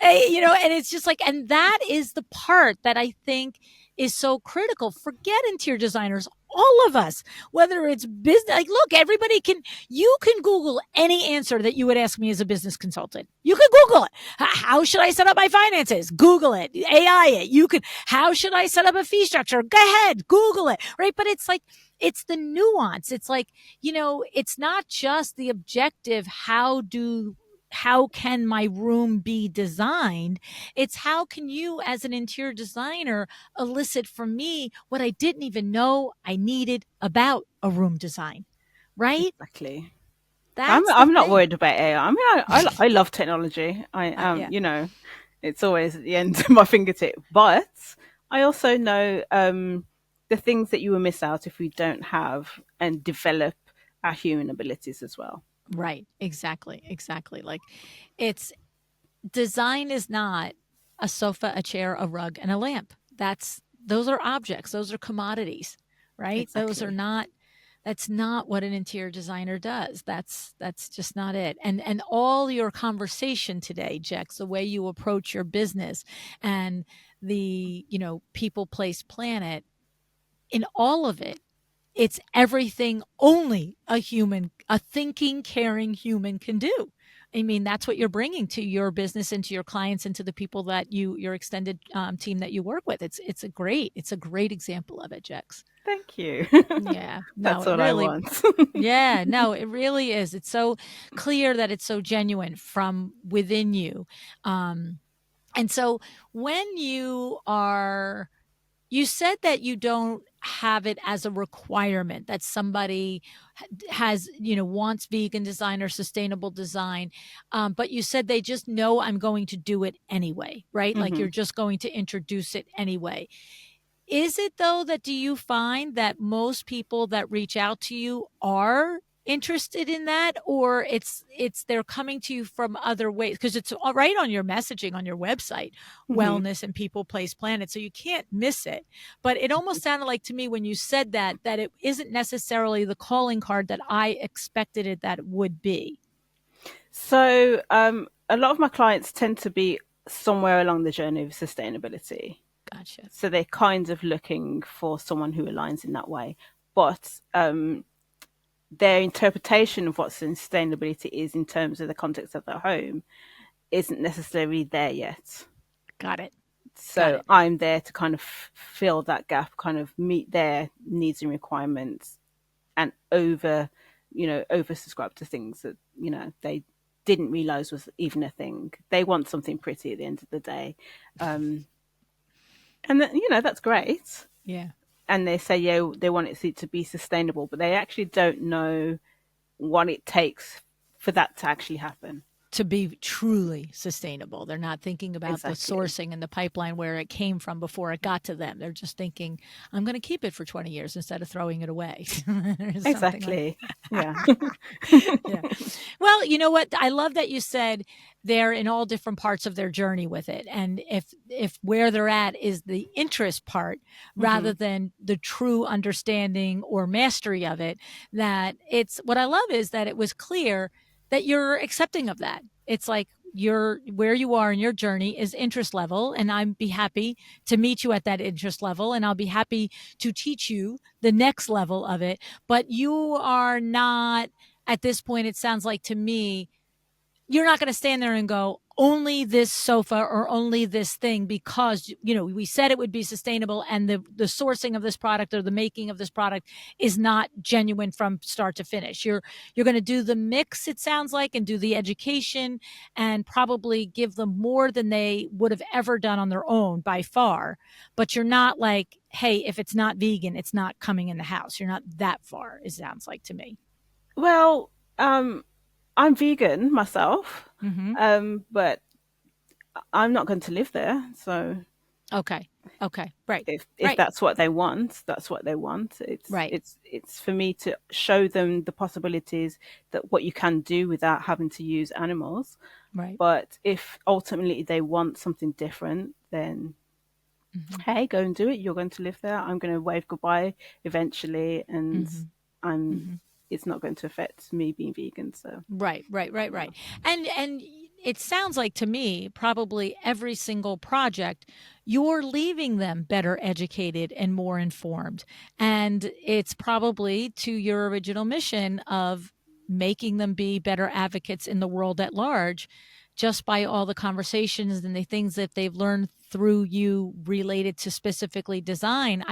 And it's just like, and that is the part that I think is so critical. Forget interior designers, all of us, whether it's business, like, look, everybody you can Google any answer that you would ask me as a business consultant. You can Google it. How should I set up my finances? Google it. AI it. How should I set up a fee structure? Go ahead, Google it. Right. But it's like, it's the nuance. It's like, it's not just the objective. How can my room be designed? It's how can you, as an interior designer, elicit from me what I didn't even know I needed about a room design, right? Exactly. That's the I'm not thing. worried about AI. I mean, I love technology. Yeah. It's always at the end of my fingertip. But I also know the things that you will miss out if we don't have and develop our human abilities as well. Right. Exactly. Exactly. Like, it's design is not a sofa, a chair, a rug, and a lamp. Those are objects. Those are commodities, right? Exactly. That's not what an interior designer does. That's just not it. And all your conversation today, Jex, the way you approach your business and the, people, place, planet, in all of it, it's everything only a thinking, caring human can do. I mean, that's what you're bringing to your business and to your clients and to the people that your extended team that you work with. It's a great example of it, Jex. Thank you. Yeah, no, That's it all I really, want. yeah, no, it really is. It's so clear that it's so genuine from within you. Um, and so when you said that you don't have it as a requirement that somebody has, wants vegan design or sustainable design. But you said they just know I'm going to do it anyway, right? Like, Hmm. you're just going to introduce it anyway. Is it, though, that do you find that most people that reach out to you are interested in that, or it's they're coming to you from other ways, because it's all right on your messaging on your website, Hmm. wellness and people, place, planet, so you can't miss it. But it almost sounded like to me when you said that it isn't necessarily the calling card that I expected it that it would be. So, a lot of my clients tend to be somewhere along the journey of sustainability. Gotcha. So they're kind of looking for someone who aligns in that way. But their interpretation of what sustainability is in terms of the context of their home isn't necessarily there yet. Got it. Got So it. I'm there to kind of fill that gap, kind of meet their needs and requirements, and oversubscribe to things that they didn't realize was even a thing. They want something pretty at the end of the day, um, and that's great. Yeah. And they say, yeah, they want it to be sustainable, but they actually don't know what it takes for that to actually happen. To be truly sustainable. They're not thinking about the Exactly. sourcing and the pipeline where it came from before it got to them. They're just thinking, I'm going to keep it for 20 years instead of throwing it away. Or something like Exactly. Yeah. yeah. Well, you know what? I love that you said they're in all different parts of their journey with it. And if where they're at is the interest part rather Hmm. than the true understanding or mastery of it, that it's what I love is that it was clear that you're accepting of that. It's like you're where you are in your journey is interest level, and I'd be happy to meet you at that interest level, and I'll be happy to teach you the next level of it. But you are not, at this point, it sounds like to me, you're not going to stand there and go, only this sofa or only this thing, because we said it would be sustainable, and the sourcing of this product or the making of this product is not genuine from start to finish. You're going to do the mix, it sounds like, and do the education, and probably give them more than they would have ever done on their own by far. But you're not like, hey, if it's not vegan, it's not coming in the house. You're not that far, it sounds like to me. Well, Um, I'm vegan myself, Hmm. but I'm not going to live there. So Okay. Okay. Right. if Right. that's what they want, that's what they want. Right. It's for me to show them the possibilities that what you can do without having to use animals. Right. But if ultimately they want something different, then Hmm. hey, go and do it. You're going to live there. I'm going to wave goodbye eventually, and Hmm. I'm. Hmm. It's not going to affect me being vegan. So Right, right, right, yeah. right. And it sounds like to me, probably every single project, you're leaving them better educated and more informed. And it's probably to your original mission of making them be better advocates in the world at large, just by all the conversations and the things that they've learned through you related to specifically design.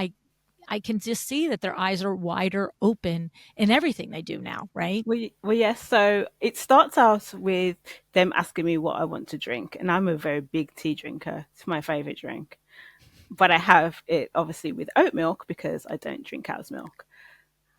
I can just see that their eyes are wider open in everything they do now, right? Well, yes. So it starts out with them asking me what I want to drink, and I'm a very big tea drinker. It's my favorite drink, but I have it obviously with oat milk because I don't drink cow's milk.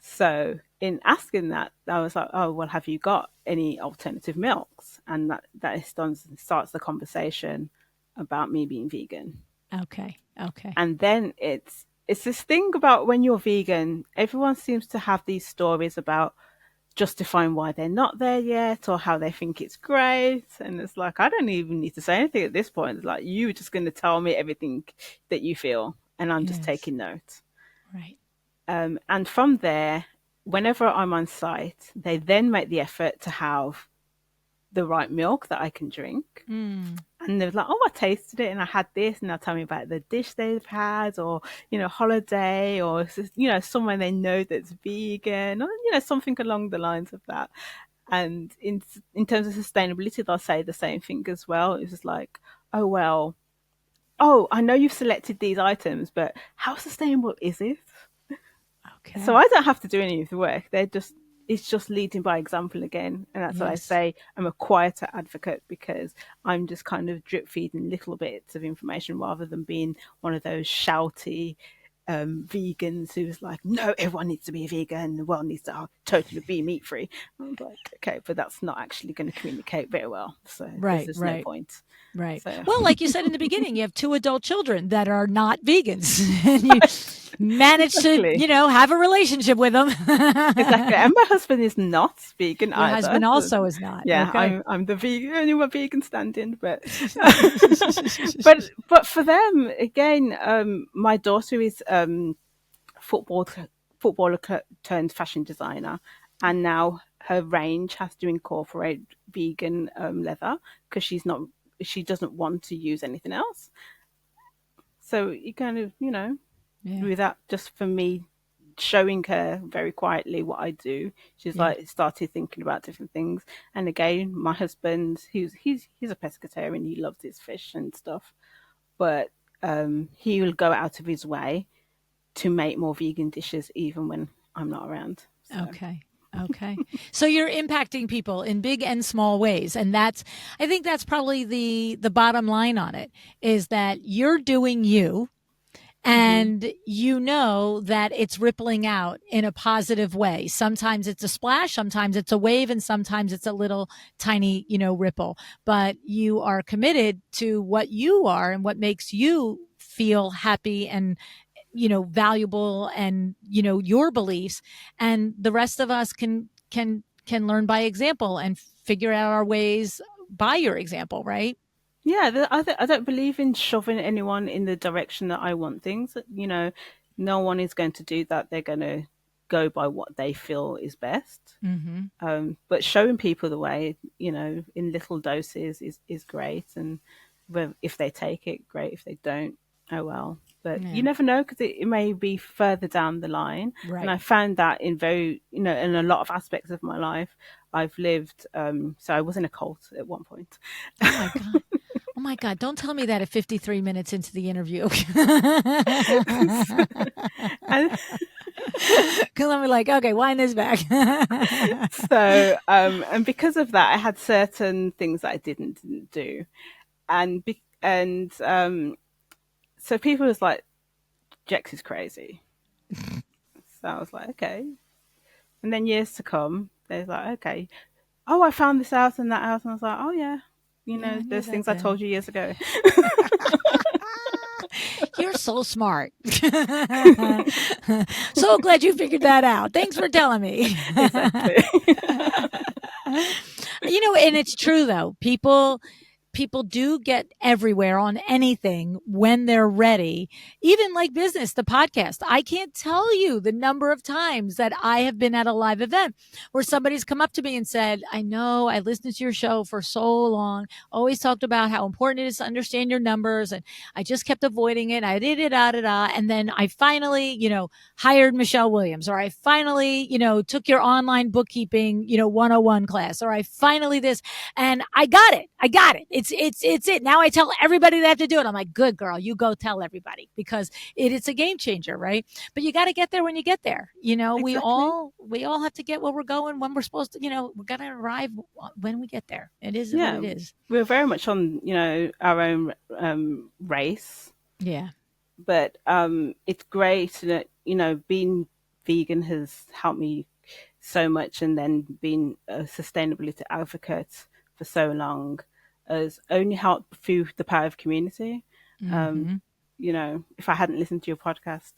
So in asking that, I was like, "Oh, well, have you got any alternative milks?" And that starts the conversation about me being vegan. Okay. Okay. And then it's this thing about when you're vegan, everyone seems to have these stories about justifying why they're not there yet or how they think it's great. And it's like, I don't even need to say anything at this point. It's like, you're just going to tell me everything that you feel, and I'm just Yes. taking notes. Right. And from there, whenever I'm on site, they then make the effort to have the right milk that I can drink. Mm. And they're like, oh, I tasted it and I had this, and they'll tell me about the dish they've had, or holiday, or somewhere they know that's vegan, or something along the lines of that. And in terms of sustainability, they'll say the same thing as well. It's just like, oh well, oh, I know you've selected these items, but how sustainable is it? So Okay. I don't have to do any of the work. It's just leading by example again. And that's why I Yes. say I'm a quieter advocate, because I'm just kind of drip feeding little bits of information rather than being one of those shouty vegans who's like, no, everyone needs to be a vegan. The world needs to totally be meat free. I was like, okay, but that's not actually going to communicate very well. So there's Right. just no Right. point. Right. So Well, like you said in the beginning, you have two adult children that are not vegans, and you manage to, exactly. have a relationship with them. Exactly. And my husband is not vegan Your either. husband So, also is not. yeah, Okay. I'm the vegan, only one vegan standing, but but for them again, my daughter is football footballer turned fashion designer, and now her range has to incorporate vegan leather because she doesn't want to use anything else. So you kind of Yeah. without just for me showing her very quietly what I do, she's Yeah. like started thinking about different things. And again, my husband, he's a pescatarian, he loves his fish and stuff, but he will go out of his way to make more vegan dishes even when I'm not around. So Okay. Okay. So you're impacting people in big and small ways, and I think that's probably the bottom line on it, is that you're doing you, mhm. and you know that it's rippling out in a positive way. Sometimes it's a splash, sometimes it's a wave, and sometimes it's a little tiny, ripple. But you are committed to what you are and what makes you feel happy and valuable, and your beliefs, and the rest of us can learn by example and figure out our ways by your example, right? Yeah, I don't believe in shoving anyone in the direction that I want things. No one is going to do that. They're going to go by what they feel is best. Mm-hmm. But showing people the way, in little doses is great. And if they take it, great. If they don't, oh well. But you Yeah. never know, because it may be further down the line. And Right. I found that in a lot of aspects of my life, I've lived. So I was in a cult at one point. Oh my god. Oh my god, don't tell me that at 53 minutes into the interview. And Cuz I'm like, okay, wind this back. so, and because of that, I had certain things that I didn't do, and so people was like, "Jex is crazy." So I was like, "Okay." And then years to come, They're like, okay, oh, I found this house and that house, and I was like, oh yeah, Yeah, I knew those that things I then. told you years ago. You're so smart. So glad you figured that out. Thanks for telling me. Exactly. And it's true though. People do get everywhere on anything when they're ready. Even like business, the podcast. I can't tell you the number of times that I have been at a live event where somebody's come up to me and said, I know I listened to your show for so long, always talked about how important it is to understand your numbers. And I just kept avoiding it. I did it, da, da, da. And then I finally, hired Michelle Williams, or I finally, took your online bookkeeping, 101 class, or I finally this, and I got it. I got it. It's it. Now I tell everybody they have to do it. I'm like, good girl, you go tell everybody, because it's a game changer, right? But you got to get there when you get there. We Exactly. all have to get where we're going when we're supposed to. We're gonna arrive when we get there. It is what Yeah, it is. we're very much on our own race, Yeah. but it's great that being vegan has helped me so much, and then being a sustainability advocate for so long has only helped through the power of community. Um, Hmm. if I hadn't listened to your podcast,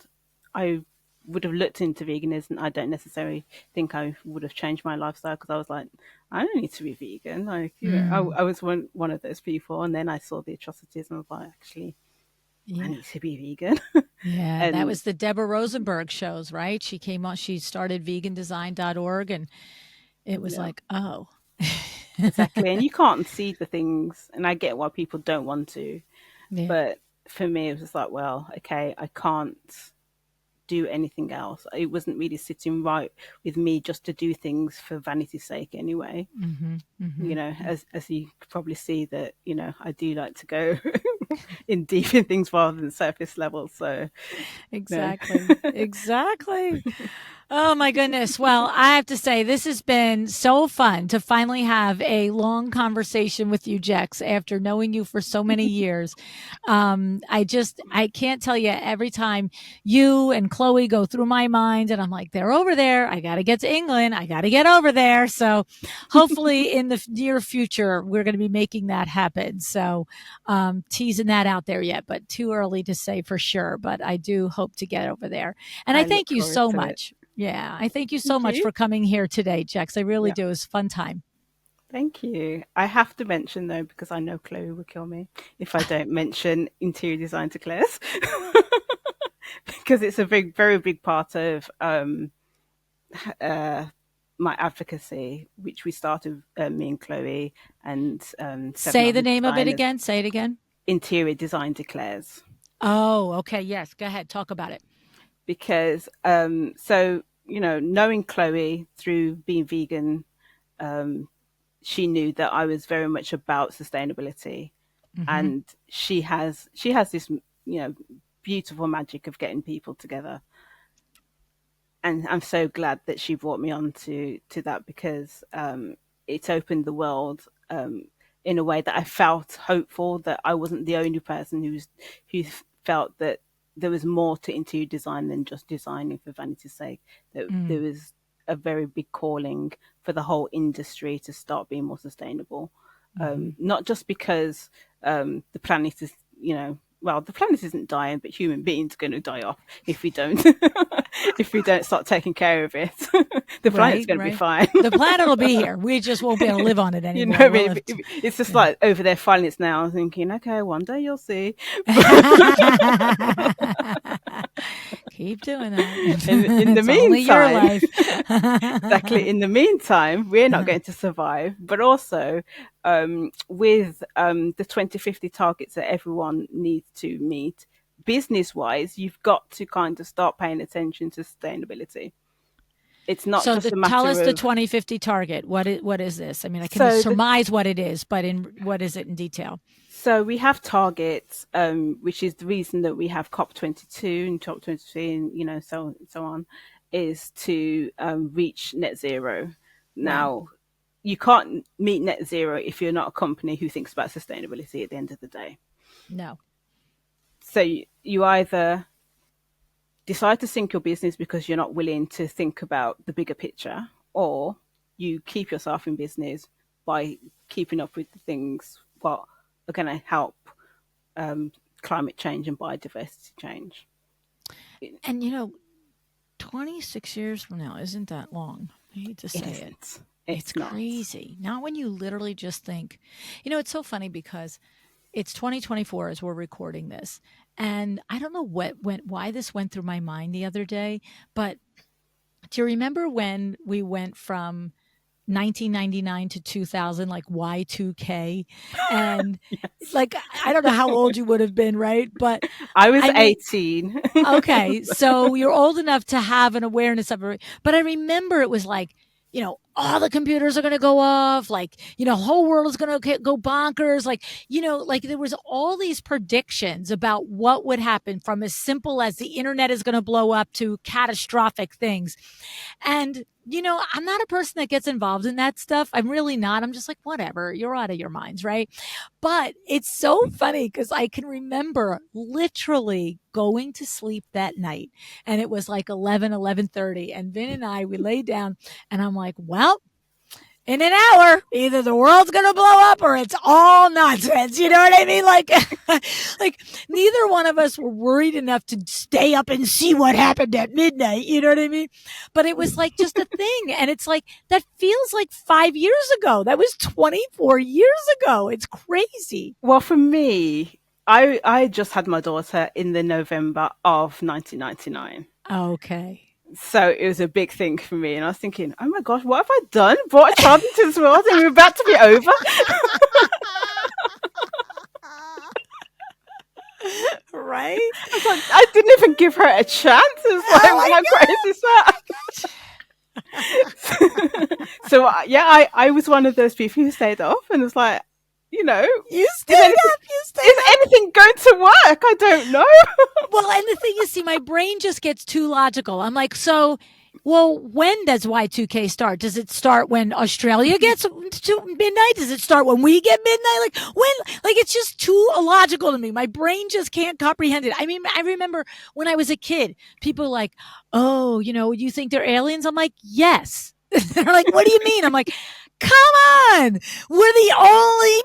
I would have looked into veganism. I don't necessarily think I would have changed my lifestyle, because I was like, I don't need to be vegan. Like, Mm. I was one of those people, and then I saw the atrocities, and I was like, actually, I Yeah. need to be vegan. Yeah, that And was the Deborah Rosenberg shows, right? She came on, she started vegandesign.org, and it was yeah, like, oh. exactly. And you can't see the things, and I get why people don't want to, Yeah. but for me, it was just like, well, okay, I can't do anything else. It wasn't really sitting right with me just to do things for vanity's sake anyway. Mhm, mhm. As you could probably see, that I do like to go in deep in things rather than surface level. So no. Exactly. Exactly. Oh my goodness. Well, I have to say, this has been so fun to finally have a long conversation with you, Jex, after knowing you for so many years. I can't tell you, every time you and Chloe go through my mind, and I'm like, they're over there. I got to get to England. I got to get over there. So hopefully in the near future, we're going to be making that happen. So, teasing that out there yet, but too early to say for sure. But I do hope to get over there. And I I thank look you forward so to it. much. Yeah, I thank you so Thank much you. for coming here today, Jex. I really Yeah. do. It was a fun time. Thank you. I have to mention though, because I know Chloe will kill me if I don't mention interior design to Claire's, because it's a very big part of uh, my advocacy, which we started, me and Chloe and seven Say the other name of it designers. again. Say it again. Interior design declares, Oh, okay. Yes. Go ahead. Talk about it. because so knowing Chloe through being vegan, um, she knew that I was very much about sustainability, Hmm. and she has this beautiful magic of getting people together, and I'm so glad that she brought me on to that, because it's opened the world, in a way that I felt hopeful that I wasn't the only person who felt that there was more to interior design than just designing for vanity's sake. That there Mm. was a very big calling for the whole industry to start being more sustainable, Hmm. not just because the planet is, well, the planet isn't dying, but human beings are going to die off if we don't if we don't start taking care of it. The planet's Right. going to be Right. fine. The planet will be here. We just won't be able to live on it I anymore. We'll mean, have to. it's just Yeah. like over there filing it now, thinking, okay, one day you'll see. Keep doing In that. the It's only your meantime, life. exactly. In the meantime, we're not going to survive. But also, with the 2050 targets that everyone needs to meet, business wise, you've got to kind of start paying attention to sustainability. It's not So just a tell matter us the of, 2050 target. What is this? I mean, I can so the surmise what it is, but in what is it in detail? so we have targets, which is the reason that we have COP22 and COP23, and so on, is to reach net zero. Right. Now, you can't meet net zero if you're not a company who thinks about sustainability at the end of the day. No. So you either decide to sink your business because you're not willing to think about the bigger picture, or you keep yourself in business by keeping up with the things what are going to help um, climate change and biodiversity change. And 26 years from now isn't that long. I hate to It say it. isn't. It's It's not. crazy. Not when you literally just think, it's so funny because it's 2024 as we're recording this. And I don't know why this went through my mind the other day, but do you remember when we went from 1999 to 2000, like Y2K? And Yes. like, I don't know how old you would have been, right? But I was I mean, 18. okay, so you're old enough to have an awareness of it. But I remember it was like, all the computers are going to go off, like, whole world is going to go bonkers. Like, like there was all these predictions about what would happen, from as simple as the internet is going to blow up to catastrophic things. And, I'm not a person that gets involved in that stuff. I'm really not. I'm just like, whatever, you're out of your minds, right? But it's so funny because I can remember literally going to sleep that night, and it was like 11:30, and Vin and we laid down, and I'm like, well, in an hour, either the world's going to blow up or it's all nonsense. You know what I mean? Like, like neither one of us were worried enough to stay up and see what happened at midnight. You know what I mean? But it was like just a thing. And it's like, that feels like 5 years ago. That was 24 years ago. It's crazy. Well, for me, I just had my daughter in the November of 1999. Okay. So it was a big thing for me. And I was thinking, oh my gosh, what have I done? Brought a child into this world and we're about to be over? Right? I was like, I didn't even give her a chance. It's like, how crazy is that? So, yeah, I was one of those people who stayed up and was like, You stayed up. Is anything going to work? I don't know. Well, and the thing is, see, my brain just gets too logical. I'm like, so, well, when does Y2K start? Does it start when Australia gets to midnight? Does it start when we get midnight? Like, when? Like, it's just too illogical to me. My brain just can't comprehend it. I mean, I remember when I was a kid, people were like, oh, you think they're aliens? I'm like, yes. They're like, what do you mean? I'm like, come on. We're the only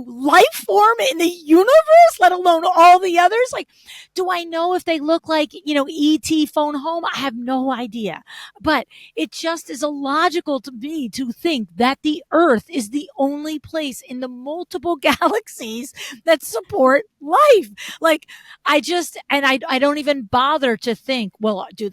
life form in the universe, let alone all the others. Like, do I know if they look like, ET phone home? I have no idea. But it just is illogical to me to think that the Earth is the only place in the multiple galaxies that support life. Like, I don't even bother to think, well, do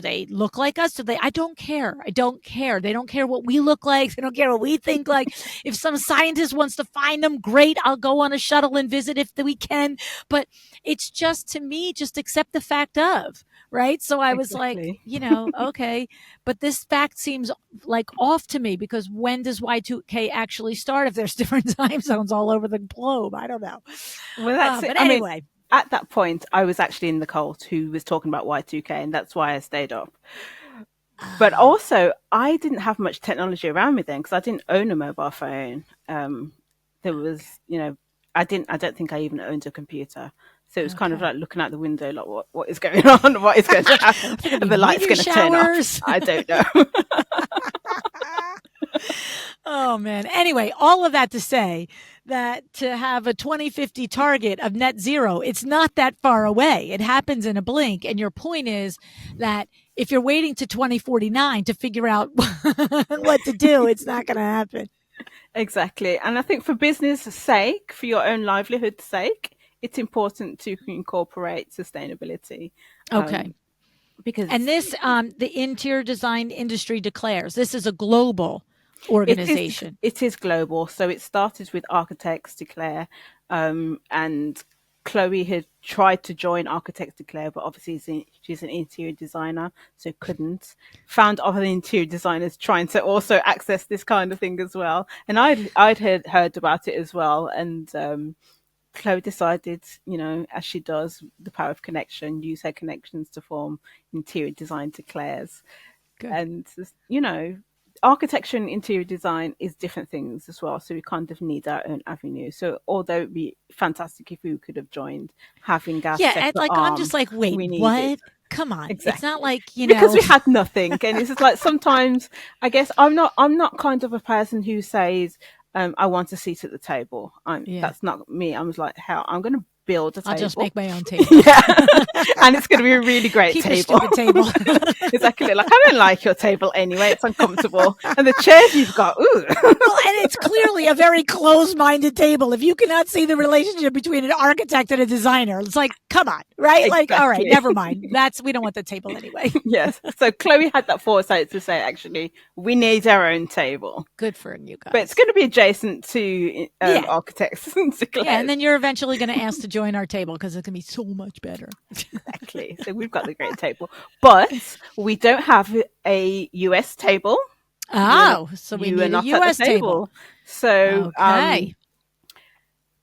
they look like us? I don't care. I don't care. They don't care what we look like. They don't care what we think like. If some scientist wants to find them, great. I'll go on a shuttle and visit if we can. But it's just, to me, just accept the fact of, right? So I was Exactly. like, okay. But this fact seems like off to me, because when does Y2K actually start if there's different time zones all over the globe? I don't know. Well, that's it. But I mean, anyway. at that point, I was actually in the cult who was talking about Y2K, and that's why I stayed up. But also, I didn't have much technology around me then because I didn't own a mobile phone. There was, I don't think I even owned a computer. So it was kind of like looking out the window, like what is going on? What is going to happen? And the light's going to turn off. I don't know. Oh, man. Anyway, all of that to say that to have a 2050 target of net zero, it's not that far away. It happens in a blink. And your point is that if you're waiting to 2049 to figure out what to do, it's not going to happen. Exactly. And I think for business sake, for your own livelihood's sake, it's important to incorporate sustainability. Okay. Because this, the interior design industry declares this is a global organization. It is global. So it started with Architects Declare, and Chloe had tried to join Architects Declare, but obviously she's an interior designer, so couldn't. Found other interior designers trying to also access this kind of thing as well, and I'd heard about it as well, and Chloe decided, as she does, the power of connection, use her connections to form Interior Design Declares. Good. And, architecture and interior design is different things as well. So we kind of need our own avenue. So although it'd be fantastic if we could have joined having gas. Yeah, like I'm just like, wait, what? come on. It's Exactly. not like, Because we had nothing. And it's just like sometimes I guess I'm not kind of a person who says, I want a seat at the table. yeah, That's not me. I was like, hell, I'm gonna build a I'll just table. make my own table. Yeah. And it's gonna be a really great Keep your table. stupid table. Exactly. Like I don't like your table anyway. It's uncomfortable. And the chairs you've got, ooh. Well, and it's clearly a very closed-minded table. If you cannot see the relationship between an architect and a designer, it's like, come on, right? Like, all right, Exactly. never mind. We don't want the table anyway. Yes. So Chloe had that foresight to say, actually, we need our own table. Good for you guys. But it's going to be adjacent to Yeah. architects. Yeah, and then you're eventually going to ask to join our table because it's going to be so much better. Exactly. So we've got the great table. But we don't have a US table. Oh, so we You need are a not US at the table. So Okay.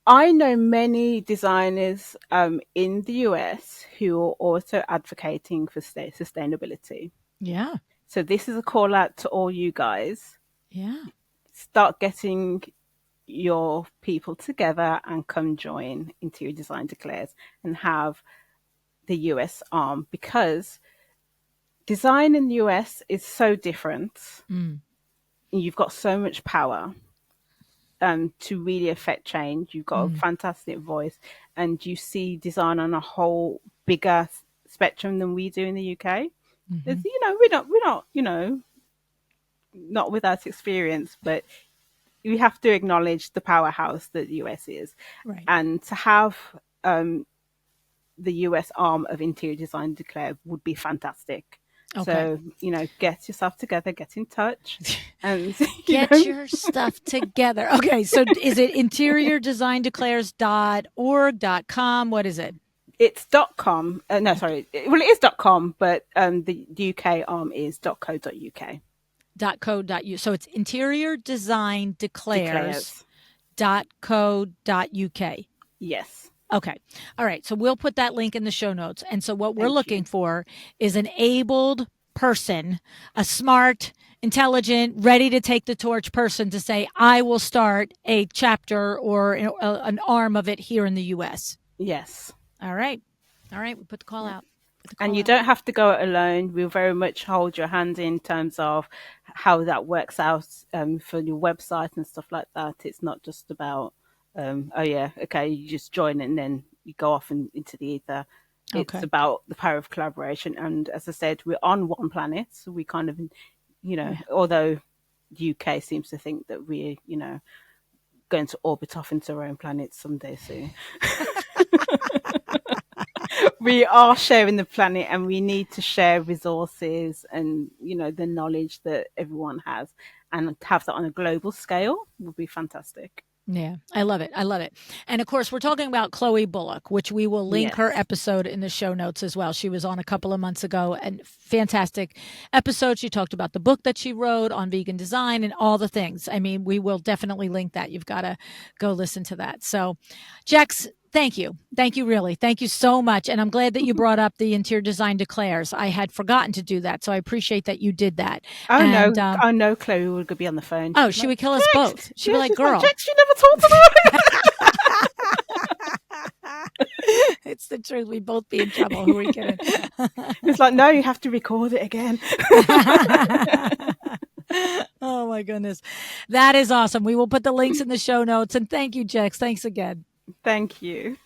I know many designers in the US who are also advocating for sustainability. Yeah. So this is a call out to all you guys. Yeah. Start getting your people together and come join Interior Design Declares and have the US arm, because design in the US is so different. Mm. You've got so much power to really affect change. You've got a fantastic voice, and you see design on a whole bigger spectrum than we do in the UK. Mm-hmm. We're not, not without experience, but we have to acknowledge the powerhouse that the US is. Right. And to have the US arm of Interior Design Declare would be fantastic. Okay. So, get yourself together, get in touch, and Get your stuff together. Okay, so is it interiordesignDeclares.org.com? What is it? It's .com. No, sorry. Well, it is .com, but the UK arm is .co.uk. .co.uk. So it's interiordesignDeclares.co.uk. Yes. Okay. All right. So we'll put that link in the show notes. And so what we're looking for is an abled person, a smart, intelligent, ready to take the torch person to say, I will start a chapter or an arm of it here in the US. Yes. All right. All right. We put the call out. And you don't have to go it alone. We'll very much hold your hand in terms of how that works out for your website and stuff like that. It's not just about, you just join and then you go off into the ether. It's about the power of collaboration. And as I said, we're on one planet. So we kind of, although the UK seems to think that we're, going to orbit off into our own planet someday soon. We are sharing the planet, and we need to share resources and the knowledge that everyone has, and have that on a global scale would be fantastic. Yeah, I love it. I love it. And of course, we're talking about Chloe Bullock, which we will link her episode in the show notes as well. She was on a couple of months ago, and fantastic episode. She talked about the book that she wrote on vegan design and all the things. I mean, we will definitely link that. You've got to go listen to that. So, Jecks, thank you. Thank you, really. Thank you so much. And I'm glad that you brought up the Interior Design Declares. I had forgotten to do that. So I appreciate that you did that. Oh, no. I know Chloe would be on the phone. Oh, she would kill us both. She'd be like, girl. Jecks, you never talked about it. It's the truth. We'd both be in trouble. Who are we kidding? It's like, no, you have to record it again. Oh, my goodness. That is awesome. We will put the links in the show notes. And thank you, Jecks. Thanks again. Thank you.